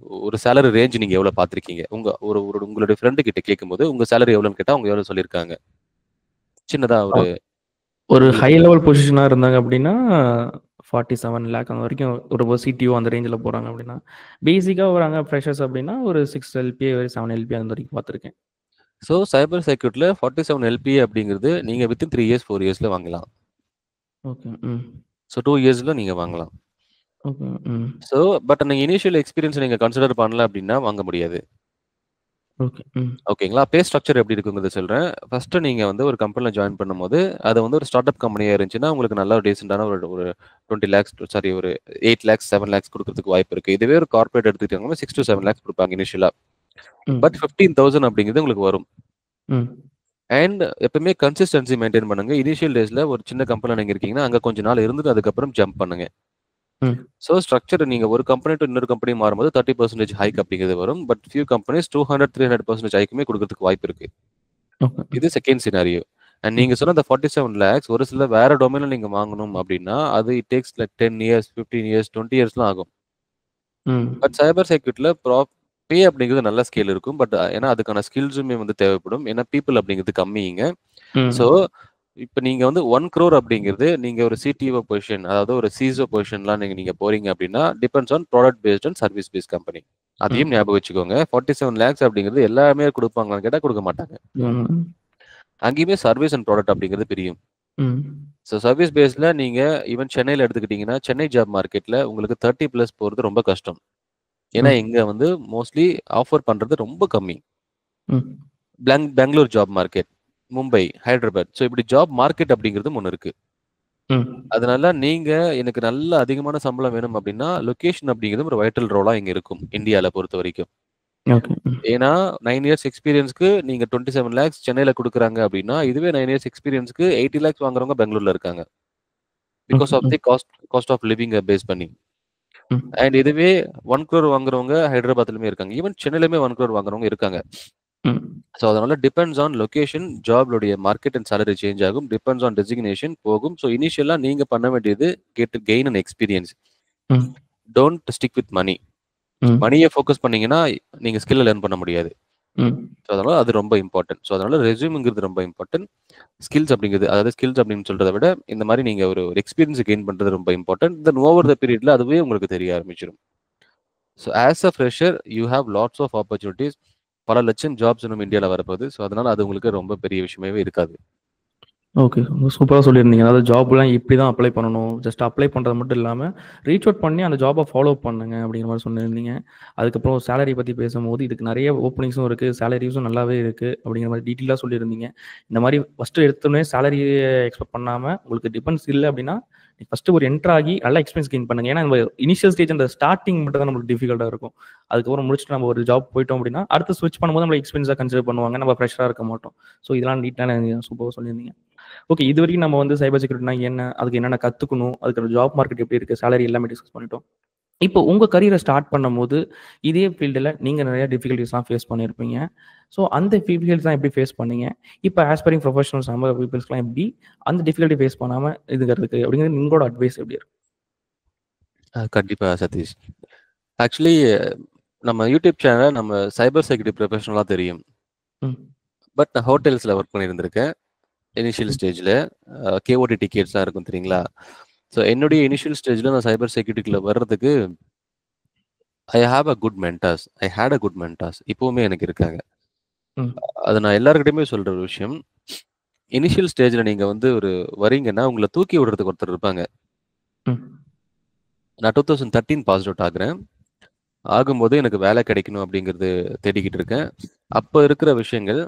ஒரு சேலரி ரேஞ்ச் நீங்க எவ்வளோ பார்த்துருக்கீங்க? உங்க ஒரு ஒரு உங்களுடைய ஃப்ரெண்ட் கிட்ட கேட்கும்போது, உங்க சேலரி எவ்வளோன்னு கேட்டா, அவங்க எவ்வளோ சொல்லியிருக்காங்க? சின்னதா அ ஒரு ஒரு ஹை உங்களுக்கு லெவல் பொசிஷனா இருந்தாங்க அப்படின்னா, 47 லேக் அந்த வரைக்கும் ஒரு சிடிஓ அந்த ரேஞ்சில போறாங்க அப்படின்னா, பேசிக்கா வராங்க ஃப்ரெஷர்ஸ் அப்படின்னா, ஒரு 6 எல்பிஏ, 7 எல்பிஏ அந்த வரைக்கும் பார்த்துருக்கேன். ஸோ சைபர் செக்யூரிட்டில 47 எல்பிஏ அப்படிங்கிறது நீங்க வித்தின் 3 இயர்ஸ், 4 இயர்ஸ்ல வாங்கலாம். ஓகே. ம். ஸோ 2 இயர்ஸ்ல நீங்க வாங்கலாம். ஓகே. ம். ஸோ பட் நீங்க இனிஷியல் எக்ஸ்பீரியன்ஸ் நீங்க கன்சிடர் பண்ணல அப்படின்னா வாங்க முடியாது. ஓகே. ம். ஓகேங்களா? பே ஸ்ட்ரக்சர் எப்படி இருக்குங்கிறத சொல்றேன். ஃபர்ஸ்ட் நீங்க வந்து ஒரு கம்பெனில ஜாயின் பண்ணும்போது, அது வந்து ஒரு ஸ்டார்ட் அப் கம்பெனியா இருந்துச்சுன்னா, உங்களுக்கு நல்ல ஒரு டீசென்ட்டான ஒரு ஒரு 20 லேக்ஸ் சாரி ஒரு 8 லேக்ஸ், 7 லேக்ஸ் குடுக்கறதுக்கு வாய்ப்பு இருக்கு. இதுவே ஒரு கார்ப்பரேட் எடுத்துக்கிட்டாங்கன்னா 6-7 லேக்ஸ் குடுப்பாங்க இனிஷியலா. ம். பட் 15,000 அப்படிங்கிறது உங்களுக்கு வரும். ம். அண்ட் எப்பவுமே கன்சிஸ்டன்சி மெயின்டெயின் பண்ணுங்க. இனிஷியல் டேஸ்ல ஒரு சின்ன கம்பெனில நீங்க இருக்கீங்கன்னா, அங்க கொஞ்ச நாள் இருந்துட்டு அதுக்கப்புறம் ஜம்ப் பண்ணுங்க. ம். ஸோ ஸ்ட்ரக்சர் நீங்க ஒரு கம்பெனி டூ இன்னொரு கம்பெனி மாறும்போது 30% ஹைக் அப்படிங்கிறது வரும். பட் ஃபியூ கம்பெனிஸ் 200, 300% ஹைக்குமே குடுக்கறதுக்கு வாய்ப்பு இருக்கு. ஓகே. இது செகண்ட் சினாரியோ. அண்ட் ம். நீங்க சொன்ன அந்த 47 லேக்ஸ் ஒரு சில வேற டொமைன்ல நீங்க வாங்கணும் அப்படின்னா, அது it takes like 10 years, 15 years, 20 இயர்ஸ்லாம் ஆகும். ம். பட் சைபர் செக்யூரிட்டில பே அப்படிங்கிறது நல்ல ஸ்கேல் இருக்கும். பட் ஏன்னா அதுக்கான ஸ்கில்ஸுமே வந்து தேவைப்படும். ஏன்னா பீப்பிள் அப்படிங்கிறது கம்மிங்க. ஸோ ம். இப்ப நீங்க வந்து 1 crore அப்படிங்கிறது நீங்க ஒரு சிடிஓ பொசிஷன் அதாவது ஒரு சிசோ பொசிஷன்லாம் நீங்க நீங்க போறீங்க அப்படின்னா, depends on product based and service based company. அதையும் ம். ஞாபகம் வச்சுக்கோங்க. 47 லேக்ஸ் அப்படிங்கிறது எல்லாருமே குடுப்பாங்களான்னு கேட்டா குடுக்க மாட்டாங்க. ம். அங்கேயுமே சர்வீஸ் அண்ட் ப்ராடக்ட் அப்படிங்கிறது பிரியும். ம். ஸோ சர்வீஸ் பேஸ்ல நீங்க ஈவன் சென்னையில எடுத்துக்கிட்டீங்கன்னா, சென்னை ஜாப் மார்க்கெட்ல உங்களுக்கு 30 பிளஸ் போறது ரொம்ப கஷ்டம். ஏன்னா ம். இங்க வந்து மோஸ்ட்லி ஆஃபர் பண்றது ரொம்ப கம்மி. ம். Bangalore job market, Mumbai, Hyderabad. So இப்படி ஜாப் மார்க்கெட் அப்படிங்கிறதும் ஒண்ணு இருக்கு. ம். அதனால நீங்க எனக்கு நல்ல அதிகமான சம்பளம் வேணும் அப்படின்னா, லொகேஷன் அப்படிங்கிறது ஒரு வைட்டல் ரோலா இங்க இருக்கும். இந்தியால பொறுத்தவரைக்கும். ஓகே. ம். ஏன்னா 9 இயர்ஸ் எக்ஸ்பீரியன்ஸ்க்கு நீங்க 27 லேக்ஸ் சென்னையில குடுக்குறாங்க அப்படின்னா, இதுவே 9 இயர்ஸ் எக்ஸ்பீரியன்ஸ்க்கு 80 லேக்ஸ் வாங்குறவங்க பெங்களூர்ல இருக்காங்க. Because okay. ஆஃப் ம். தி காஸ்ட் ஆஃப் லிவிங்க பேஸ் பண்ணி. ம். அண்ட் இதுவே 1 crore வாங்குறவங்க ஹைதராபாத்லயுமே இருக்காங்க. ஈவன் சென்னையிலுமே 1 crore வாங்குறவங்க இருக்காங்க. ம். ஸோ அதனால டிபெண்ட்ஸ் ஆன் லொகேஷன், ஜாப்லுடைய மார்க்கெட் அண்ட் சேலரி சேஞ்ச் ஆகும். டிபெண்ட்ஸ் ஆன் டெசிக்னேஷன் போகும். ஸோ இனிஷியலா நீங்க பண்ண வேண்டியது கெயின் அண்ட் எக்ஸ்பீரியன்ஸ். ம். Don't stick with money. ம். மணிய ஃபோக்கஸ் பண்ணீங்கன்னா, நீங்க ஸ்கில்ல லேர்ன் பண்ண முடியாது. ம். ஸோ அதனால அது ரொம்ப இம்பார்ட்டன்ட். ஸோ அதனால ரெஸ்யூம்ங்கிறது ரொம்ப இம்பார்ட்டன்ட். ஸ்கில்ஸ் அப்படிங்கிறது அதாவது ஸ்கில்ஸ் அப்படின்னு சொல்றத விட, இந்த மாரி நீங்க ஒரு ஒரு எக்ஸ்பீரியன்ஸ் கெயின் பண்றது ரொம்ப இம்பார்ட்டன்ட். தென் ஓவர் த பீரியட்ல அதுவே உங்களுக்கு தெரிய ஆரம்பிச்சுரும். So as a fresher you have lots of opportunities. பல லட்சம் ஜாப்ஸ் இன்னும் இந்தியால வரப்போகுது. ஸோ அதனால அது உங்களுக்கு ரொம்ப பெரிய விஷயமாவே இருக்காது. ஓகே. சூப்பரா சொல்லியிருந்தீங்க. அதாவது ஜாப்லாம் இப்படி தான் அப்ளை பண்ணணும். ஜஸ்ட் அப்ளை பண்றது மட்டும் இல்லாம, ரீச் அவுட் பண்ணி அந்த ஜாப்ப ஃபாலோ பண்ணுங்க அப்படிங்கிற மாரி சொல்லியிருந்தீங்க. அதுக்கப்புறம் சேலரி பத்தி பேசும்போது, இதுக்கு நெறைய ஓப்பனிங்ஸும் இருக்கு. சேலரிஸும் நல்லாவே இருக்கு அப்படிங்கிற மாரி டீட்டெயிலா சொல்லியிருந்தீங்க. இந்த மாரி ஃபர்ஸ்ட்டு எடுத்தோனே சேலரிய எக்ஸ்பெக்ட் பண்ணாம, உங்களுக்கு டிபெண்ட்ஸ் இல்ல அப்படின்னா, ஃபர்ஸ்ட்டு ஒரு என்டர் ஆகி நல்லா எக்ஸ்பீரியன்ஸ் கெயின் பண்ணுங்க. ஏன்னா, நம்ம இனிஷியல் ஸ்டேஜ் அந்த ஸ்டார்ட்டிங் மட்டும் தான் நமக்கு டிஃபிகல்ட்டா இருக்கும். அதுக்கப்புறம் முடிச்சுட்டு நம்ம ஒரு ஜாப் போயிட்டோம் அப்படின்னா, அடுத்து ஸ்விட்ச் பண்ணும்போது நம்மள எக்ஸ்பீரியன்ஸா கன்சிடர் பண்ணுவாங்க. நம்ம ஃப்ரெஷரா இருக்க மாட்டோம். ஸோ இதெல்லாம் டீட்டெயிலா சூப்பரா சொல்லியிருந்தீங்க. ஓகே. இதுவரைக்கும் நம்ம வந்து சைபர் செக்யூரிட்டினா என்ன? அதுக்கு என்னென்ன கத்துக்கணும்? அதுக்கான ஜாப் மார்க்கெட் எப்படி இருக்கு? சேலரி எல்லாமே டிஸ்கஸ் பண்ணிட்டோம். இப்போ உங்க கரியர ஸ்டார்ட் பண்ணும்போது, இதே ஃபீல்டுல நீங்க நெறைய டிஃபிகல்டீஸ்லாம் ஃபேஸ் பண்ணியிருப்பீங்க. ஸோ அந்த டிஃபிகல்டீஸ்லாம் எப்படி ஃபேஸ் பண்ணீங்க? இப்போ ஆஸ்பைரிங் ப்ரொஃபஷனல்ஸ் நம்ம பீப்பிள்ஸ்லாம் எப்படி அந்த டிஃபிகல்டி ஃபேஸ் பண்ணாம இதுங்கிறதுக்கு அப்படிங்கிறது உங்களோட அட்வைஸ் எப்படி இருக்கும்? கண்டிப்பா சதீஷ். ஆக்சுவலி நம்ம யூடியூப் சேனல் நம்ம சைபர் செக்யூரிட்டி ப்ரொஃபஷனலா தெரியும். ம். பட் நான் ஹோட்டல்ஸ்ல ஒர்க் பண்ணியிருந்திருக்கேன். இனிஷியல் ம். ஸ்டேஜ்ல. கேஓடி டிக்கெட்ஸ்லாம் இருக்கும் தெரியுங்களா? ஸோ என்னுடைய இனிஷியல் ஸ்டேஜ்ல நான் சைபர் செக்யூரிட்டிக்குள்ள வர்றதுக்கு I have a good mentors. I had a good mentors. இப்பவுமே எனக்கு இருக்காங்க. ம். அது நான் எல்லார்கிட்டயுமே சொல்ற ஒரு விஷயம். இனிஷியல் ஸ்டேஜ்ல நீங்க வந்து வரீங்கன்னா, உங்கள தூக்கி விடுறதுக்கு ஒருத்தர் இருப்பாங்க. ம். நான் 2013 பாஸ்ட் அவுட் ஆகுறேன். ஆகும்போது எனக்கு வேலை கிடைக்கணும் அப்படிங்கிறது தேடிக்கிட்டு இருக்கேன். அப்ப இருக்கிற விஷயங்கள்,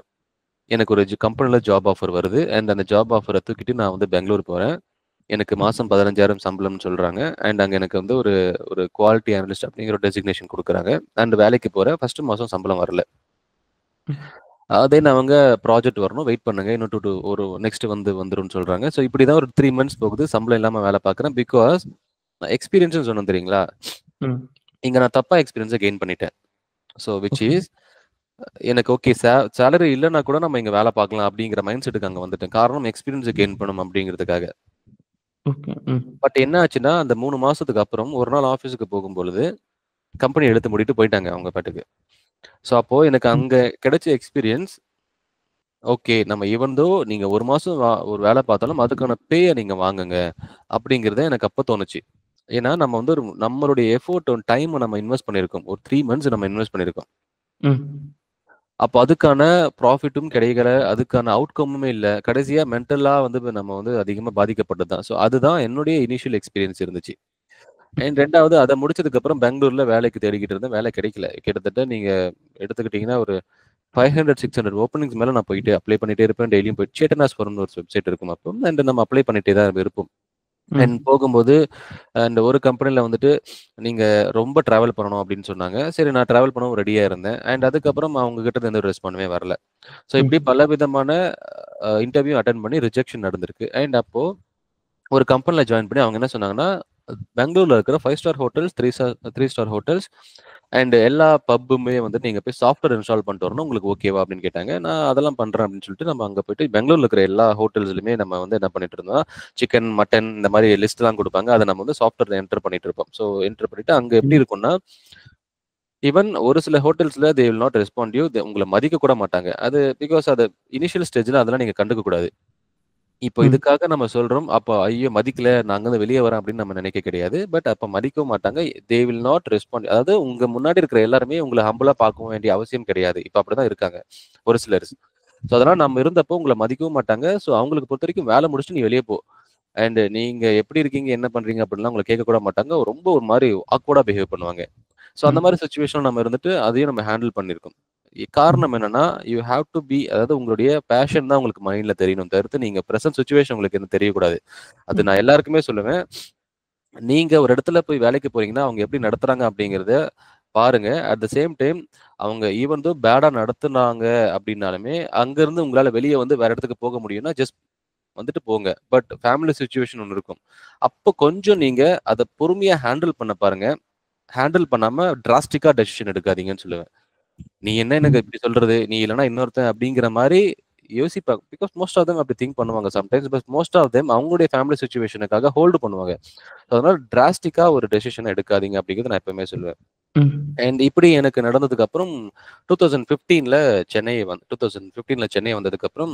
எனக்கு ஒரு கம்பெனில ஜாப் ஆஃபர் வருது. அண்ட் அந்த ஜாப் ஆஃபர தூக்கிட்டு நான் வந்து பெங்களூர் போறேன். எனக்கு மாசம் 15,000 சம்பளம்னு சொல்றாங்க. அண்ட் அங்க எனக்கு வந்து ஒரு ஒரு குவாலிட்டி அனலிஸ்ட் அப்படிங்கிற ஒரு டெசிக்னேஷன் குடுக்குறாங்க. அண்ட் வேலைக்கு போறேன். ஃபர்ஸ்ட் மாசம் சம்பளம் வரல. ம். தென் அவங்க ப்ராஜெக்ட் வரணும். வெயிட் பண்ணுங்க. இன்னும் 2 ஒரு நெக்ஸ்ட் வந்துரும்னு சொல்றாங்க. ஸோ இப்படி தான் ஒரு 3 மந்த்ஸ் போகுது. சம்பளம் இல்லாம வேலை பார்க்குறேன். பிகாஸ் எக்ஸ்பீரியன்ஸ்னு சொன்னேன் தெரியுங்களா? ம். இங்க நான் தப்பா எக்ஸ்பீரியன்ஸ கெயின் பண்ணிட்டேன். So which okay. இஸ் எனக்கு ஓகே சேலரி இல்லன்னா கூட நம்ம இங்க வேலை பார்க்கலாம் அப்படிங்கிற மைண்ட் செட்டுக்கு அங்க வந்துட்டேன். காரணம் எக்ஸ்பீரியன்ஸ கெயின் பண்ணணும் அப்படிங்கிறதுக்காக. ஓகே. ம். பட் என்ன ஆச்சுன்னா, அந்த 3 மாசத்துக்கு அப்புறம் ஒரு நாள் ஆஃபீஸ்க்கு போகும்பொழுது, கம்பெனி இழுத்து மூடிட்டு போயிட்டாங்க அவங்க பாட்டுக்கு. ஸோ அப்போ எனக்கு ம். அங்க கிடைச்ச எக்ஸ்பீரியன்ஸ், ஓகே நம்ம ஈவன் தோ நீங்க 1 மாசம் ஒரு வேலை பார்த்தாலும் அதுக்கான பேய நீங்க வாங்குங்க. அப்படிங்கிறது எனக்கு அப்ப தோணுச்சு. ஏன்னா நம்ம வந்து நம்மளுடைய எஃபோர்ட் டைம நம்ம இன்வெஸ்ட் பண்ணியிருக்கோம். ஒரு 3 மந்த்ஸ் நம்ம இன்வெஸ்ட் பண்ணியிருக்கோம். ம். அப்போ அதுக்கான ப்ராஃபிட்டும் கிடைக்கல. அதுக்கான அவுட்கமுமே இல்ல. கடைசியா மென்டலா வந்து நம்ம வந்து அதிகமா பாதிக்கப்பட்டது தான். ஸோ அதுதான் என்னுடைய இனிஷியல் எக்ஸ்பீரியன்ஸ் இருந்துச்சு. அண்ட் 2வது அத முடிச்சதுக்கப்புறம் பெங்களூர்ல வேலைக்கு தேடிக்கிட்டு இருந்தேன். வேலை கிடைக்கல. கிட்டத்தட்ட நீங்க எடுத்துக்கிட்டீங்கன்னா ஒரு 500, 600 ஓப்பனிங்ஸ் மேல நான் போயிட்டு அப்ளை பண்ணிட்டே இருப்பேன். டெய்லியும் போயிட்டு சேட்டனாஸ்பரம்னு ஒரு வெப்சைட் இருக்கும் அப்போ. அண்ட் நம்ம அப்ளை பண்ணிட்டே தான் இருப்போம். அண்ட் ம். போகும்போது அண்ட் ஒரு கம்பெனில வந்துட்டு நீங்க ரொம்ப டிராவல் பண்ணணும் அப்படின்னு சொன்னாங்க. சரி நான் டிராவல் பண்ணவும் ரெடியா இருந்தேன். அண்ட் அதுக்கப்புறம் அவங்க கிட்ட இருந்து எந்த ஒரு ரெஸ்பாண்டுமே வரல. ஸோ இப்படி ம். பலவிதமான இன்டர்வியூ அட்டெண்ட் பண்ணி ரிஜெக்ஷன் நடந்திருக்கு. அண்ட் அப்போ ஒரு கம்பெனில ஜாயின் பண்ணி அவங்க என்ன சொன்னாங்கன்னா, பெங்களூர்ல இருக்கிற 5 star hotels, 3 star hotels and எல்லா பப்புமே வந்து நீங்க போய் சாஃப்ட்வேர் இன்ஸ்டால் பண்ணிட்டு வரணும். உங்களுக்கு ஓகேவா? அப்படின்னு கேட்டாங்க. நான் அதெல்லாம் பண்றேன் அப்படின்னு சொல்லிட்டு நம்ம அங்க போயிட்டு பெங்களூர்ல இருக்கிற எல்லா ஹோட்டல்ஸ்லயுமே நம்ம வந்து என்ன பண்ணிட்டு இருந்தோம், சிக்கன், மட்டன் இந்த மாதிரி லிஸ்ட்லாம் குடுப்பாங்க. அத நம்ம வந்து சாஃப்ட்வேர்ல என்டர் பண்ணிட்டு இருப்போம். ஸோ என்டர் பண்ணிட்டு அங்க எப்படி ம். இருக்கும்னா, ஈவன் ஒரு சில ஹோட்டல்ஸ்ல they will not respond you. உங்கள மதிக்க கூட மாட்டாங்க. அது பிகாஸ் அது இனிஷியல் ஸ்டேஜ்ல அதெல்லாம் நீங்க கண்டுக்க கூடாது. இப்போ ம். இதுக்காக நம்ம சொல்றோம். அப்ப ஐயோ! மதிக்கல. நான் அங்கருந்து வெளிய வரேன் அப்படின்னு நம்ம நினைக்க கிடையாது. பட் அப்ப மதிக்கவும் மாட்டாங்க. தே வில் நாட் ரெஸ்பாண்ட். அதாவது உங்க முன்னாடி இருக்கிற எல்லாருமே உங்கள ஹம்பிளா பார்க்க வேண்டிய அவசியம் கிடையாது. இப்ப அப்படிதான் இருக்காங்க. ஒரு சிலர். ஸோ அதனால நம்ம இருந்தப்போ உங்கள மதிக்கவும் மாட்டாங்க. ஸோ அவங்களுக்கு பொறுத்தவரைக்கும் வேலை முடிச்சுட்டு நீ வெளிய போ. அண்ட் நீங்க எப்படி இருக்கீங்க? என்ன பண்றீங்க? அப்படின்லாம் உங்கள கேட்க கூட மாட்டாங்க. ரொம்ப ஒரு மாரி ஆக்வர்டா பிஹேவ் பண்ணுவாங்க. ஸோ அந்த மாரி ம். சிச்சுவேஷன்ல நம்ம இருந்துட்டு அதையும் நம்ம ஹேண்டில் பண்ணியிருக்கோம். ம். காரணம் என்னன்னா, யூ ஹேவ் டூ பி அதாவது உங்களுடைய பேஷன் தான் உங்களுக்கு மைண்ட்ல தெரியணும் தவிர்த்து, நீங்க பிரசன்ட் சிச்சுவேஷன் உங்களுக்கு எதுவும் தெரியக்கூடாது. அது ம். நான் எல்லாருக்குமே சொல்லுவேன். நீங்க ஒரு இடத்துல போய் வேலைக்கு போறீங்கன்னா, அவங்க எப்படி நடத்துறாங்க அப்படிங்கிறத பாருங்க. அட் த சேம் டைம் அவங்க ஈவன் தோ பேடா நடத்துனாங்க அப்படின்னாலுமே, அங்கருந்து உங்களால வெளிய வந்து வேற இடத்துக்கு போக முடியும்னா, ஜஸ்ட் வந்துட்டு போங்க. பட் ஃபேமிலி சிச்சுவேஷன் ஒண்ணு இருக்கும். அப்போ கொஞ்சம் நீங்க அத பொறுமையா ஹேண்டில் பண்ண பாருங்க. ஹேண்டில் பண்ணாம டிராஸ்டிக்கா டெசிஷன் எடுக்காதீங்கன்னு சொல்லுவேன். நீ என்ன எனக்கு ம். இப்படி சொல்றது? நீ இல்லன்னா இன்னொருத்தன் அப்படிங்கிற மாரி யோசிப்பாங்க. பிகாஸ் மோஸ்ட் ஆஃப் தெம் அப்படி திங்க் பண்ணுவாங்க sometimes. But most of them அவங்களுடைய ஃபேமிலி சிச்சுவேஷனுக்காக ஹோல்டு பண்ணுவாங்க. அதனால டிராஸ்டிக்கா ஒரு டெசிஷன் எடுக்காதீங்க அப்படிங்கிறத நான் எப்பவுமே சொல்லுவேன். ம். அண்ட் இப்படி எனக்கு நடந்ததுக்கு அப்புறம் 2015ல 2015ல சென்னை வந்ததுக்கப்புறம்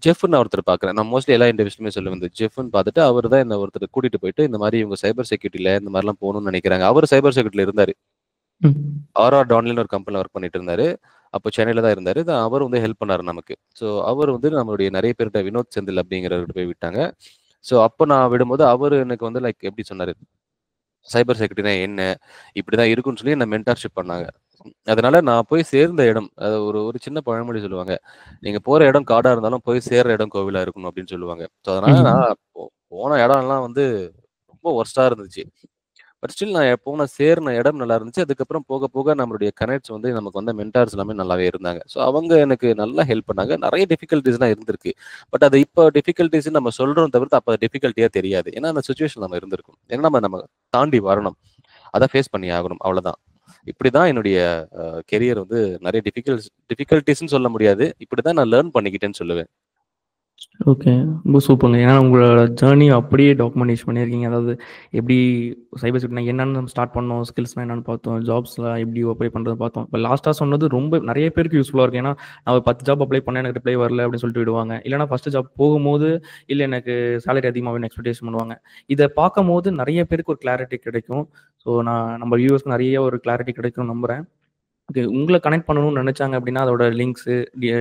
ஜெஃப்ன்னு நான் ஒருத்தர் பார்க்குறேன். நான் மோஸ்ட்லி எல்லா இன்டர்வியூஸ்லயுமே சொல்லுவேன். இந்த ஜெஃப்ன்னு பார்த்துட்டு அவரு தான் என்ன ஒருத்தர் கூட்டிட்டு போயிட்டு, இந்த மாரி இவங்க சைபர் செக்யூரிட்டில இந்த மாரிலாம் போணும்னு நெனைக்கிறாங்க. அவரு சைபர் செக்யூரிட்டில இருந்தாரு. ம். டான்லின்னு ஒரு கம்பெனில ஒர்க் பண்ணிட்டு இருந்தாரு. அப்போ சென்னையில தான் இருந்தாரு. அவரு வந்து ஹெல்ப் பண்ணாரு நமக்கு. ஸோ அவரு வந்து நம்மளுடைய நெறைய பேர்ட்ட வினோத் செந்தில் அப்படிங்கிறவர்ட்ட போய் விட்டாங்க. ஸோ அப்போ நான் விடும்போது அவரு எனக்கு வந்து லைக் எப்படி சொன்னாரு, சைபர் செக்யூரிட்டினா என்ன? இப்படிதான் இருக்கும்ன்னு சொல்லி என்ன மென்டார்ஷிப் பண்ணாங்க. அதனால நான் போய் சேர்ந்த இடம், அது ஒரு ஒரு சின்ன பழமொழி சொல்லுவாங்க. நீங்க போற இடம் காடா இருந்தாலும் போய் சேர்ற இடம் கோவிலா இருக்கணும் அப்படின்னு சொல்லுவாங்க. ஸோ அதனால ம். நான் போன இடம்லாம் வந்து ரொம்ப வொர்ஸ்ட்டா இருந்துச்சு. பட் ஸ்டில் நான் போன சேர்ன இடம் நல்லா இருந்துச்சு. அதுக்கப்புறம் போக போக நம்மளுடைய கனெக்ட்ஸ் வந்து நமக்கு வந்த மென்டார்ஸ் எல்லாமே நல்லாவே இருந்தாங்க. ஸோ அவங்க எனக்கு நல்லா ஹெல்ப் பண்ணாங்க. நெறைய டிஃபிகல்டீஸ்லாம் இருந்திருக்கு. பட் அது இப்போ டிஃபிகல்டீஸ்ன்னு நம்ம சொல்றோம் தவிர்த்து அப்ப டிஃபிகல்ட்டியா தெரியாது. ஏன்னா அந்த சிச்சுவேஷன் நம்ம இருந்திருக்கும். ஏன்னா நம்ம நம்ம தாண்டி வரணும். அத ஃபேஸ் பண்ணி ஆகணும். அவ்வளதான். இப்படிதான் என்னுடைய கெரியர் வந்து நெறைய டிஃபிகல்டீஸ்ன்னு சொல்ல முடியாது. இப்படிதான் நான் லேர்ன் பண்ணிக்கிட்டேன்னு சொல்லுவேன். ஓகே. ரொம்ப சூப்பர்ங்க. ஏன்னா உங்களோட ஜேர்னி அப்படியே டாக்குமெண்டேஷன் பண்ணியிருக்கீங்க. அதாவது எப்படி சைபர் செக்யூரிட்டினா என்னன்னு நம்ம ஸ்டார்ட் பண்ணோம், ஸ்கில்ஸ்னா என்னன்னு பார்த்தோம், ஜாப்ஸ்லாம் எப்படி அப்ளை பண்ணுறது பார்த்தோம். இப்போ லாஸ்ட்டாக சொன்னது ரொம்ப நிறைய பேருக்கு யூஸ்ஃபுல்லாக இருக்கும். ஏன்னா நான் ஒரு 10 ஜாப் அப்ளை பண்ணேன், எனக்கு ரிப்ளை வரல அப்படின்னு சொல்லிட்டு விடுவாங்க. இல்லைனா ஃபஸ்ட்டு ஜாப் போகும்போது இல்லை எனக்கு சேலரி அதிகமாக வேணும் எக்ஸ்பெக்டேஷன் பண்ணுவாங்க. இதை பார்க்கும்போது நிறைய பேருக்கு ஒரு கிளாரிட்டி கிடைக்கும். ஸோ நம்ம வியூவர்ஸ்க்கு நிறைய ஒரு கிளாரிட்டி கிடைக்கும்னு நம்புகிறேன். ஓகே. உங்கள கனெக்ட் பண்ணணும்னு நெனச்சாங்க அப்டின்னா, அதோட லிங்க்ஸு,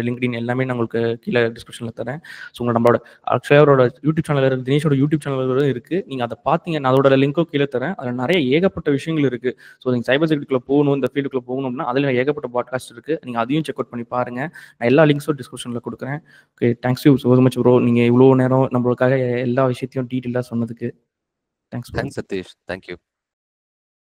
LinkedIn எல்லாமே நான் உங்களுக்கு கீழ டிஸ்கிரிப்ஷன்ல தரேன். ஸோ நம்மளோட அக்ஷயாரோட யூடியூப் சேனல் இருக்கு. தினேஷோட யூடியூப் சேனல் இருக்கு. நீங்க அத பார்த்தீங்க நான் அதோட லிங்க்கும் கீழ தரேன். அதுல நெறைய ஏகப்பட்ட விஷயங்கள் இருக்கு. ஸோ நீங்க சைபர் செக்யூரிட்டிக்குள்ள போகணும், இந்த ஃபீல்டுக்குள்ள போகணும் அப்டின்னா, அதுல ஏகப்பட்ட பாட்காஸ்ட் இருக்கு. நீங்க அதையும் செக் அவுட் பண்ணி பாருங்க. நான் எல்லா லிங்க்ஸும் டிஸ்கிரிப்ஷன்ல குடுக்குறேன். Okay. Thanks you so much bro. நீங்க இவ்ளோ நேரம் நம்மளுக்காக எல்லா விஷயத்தையும் டீட்டெயிலா சொன்னதுக்கு. Thanks bro. Thanks Satish. Thank you.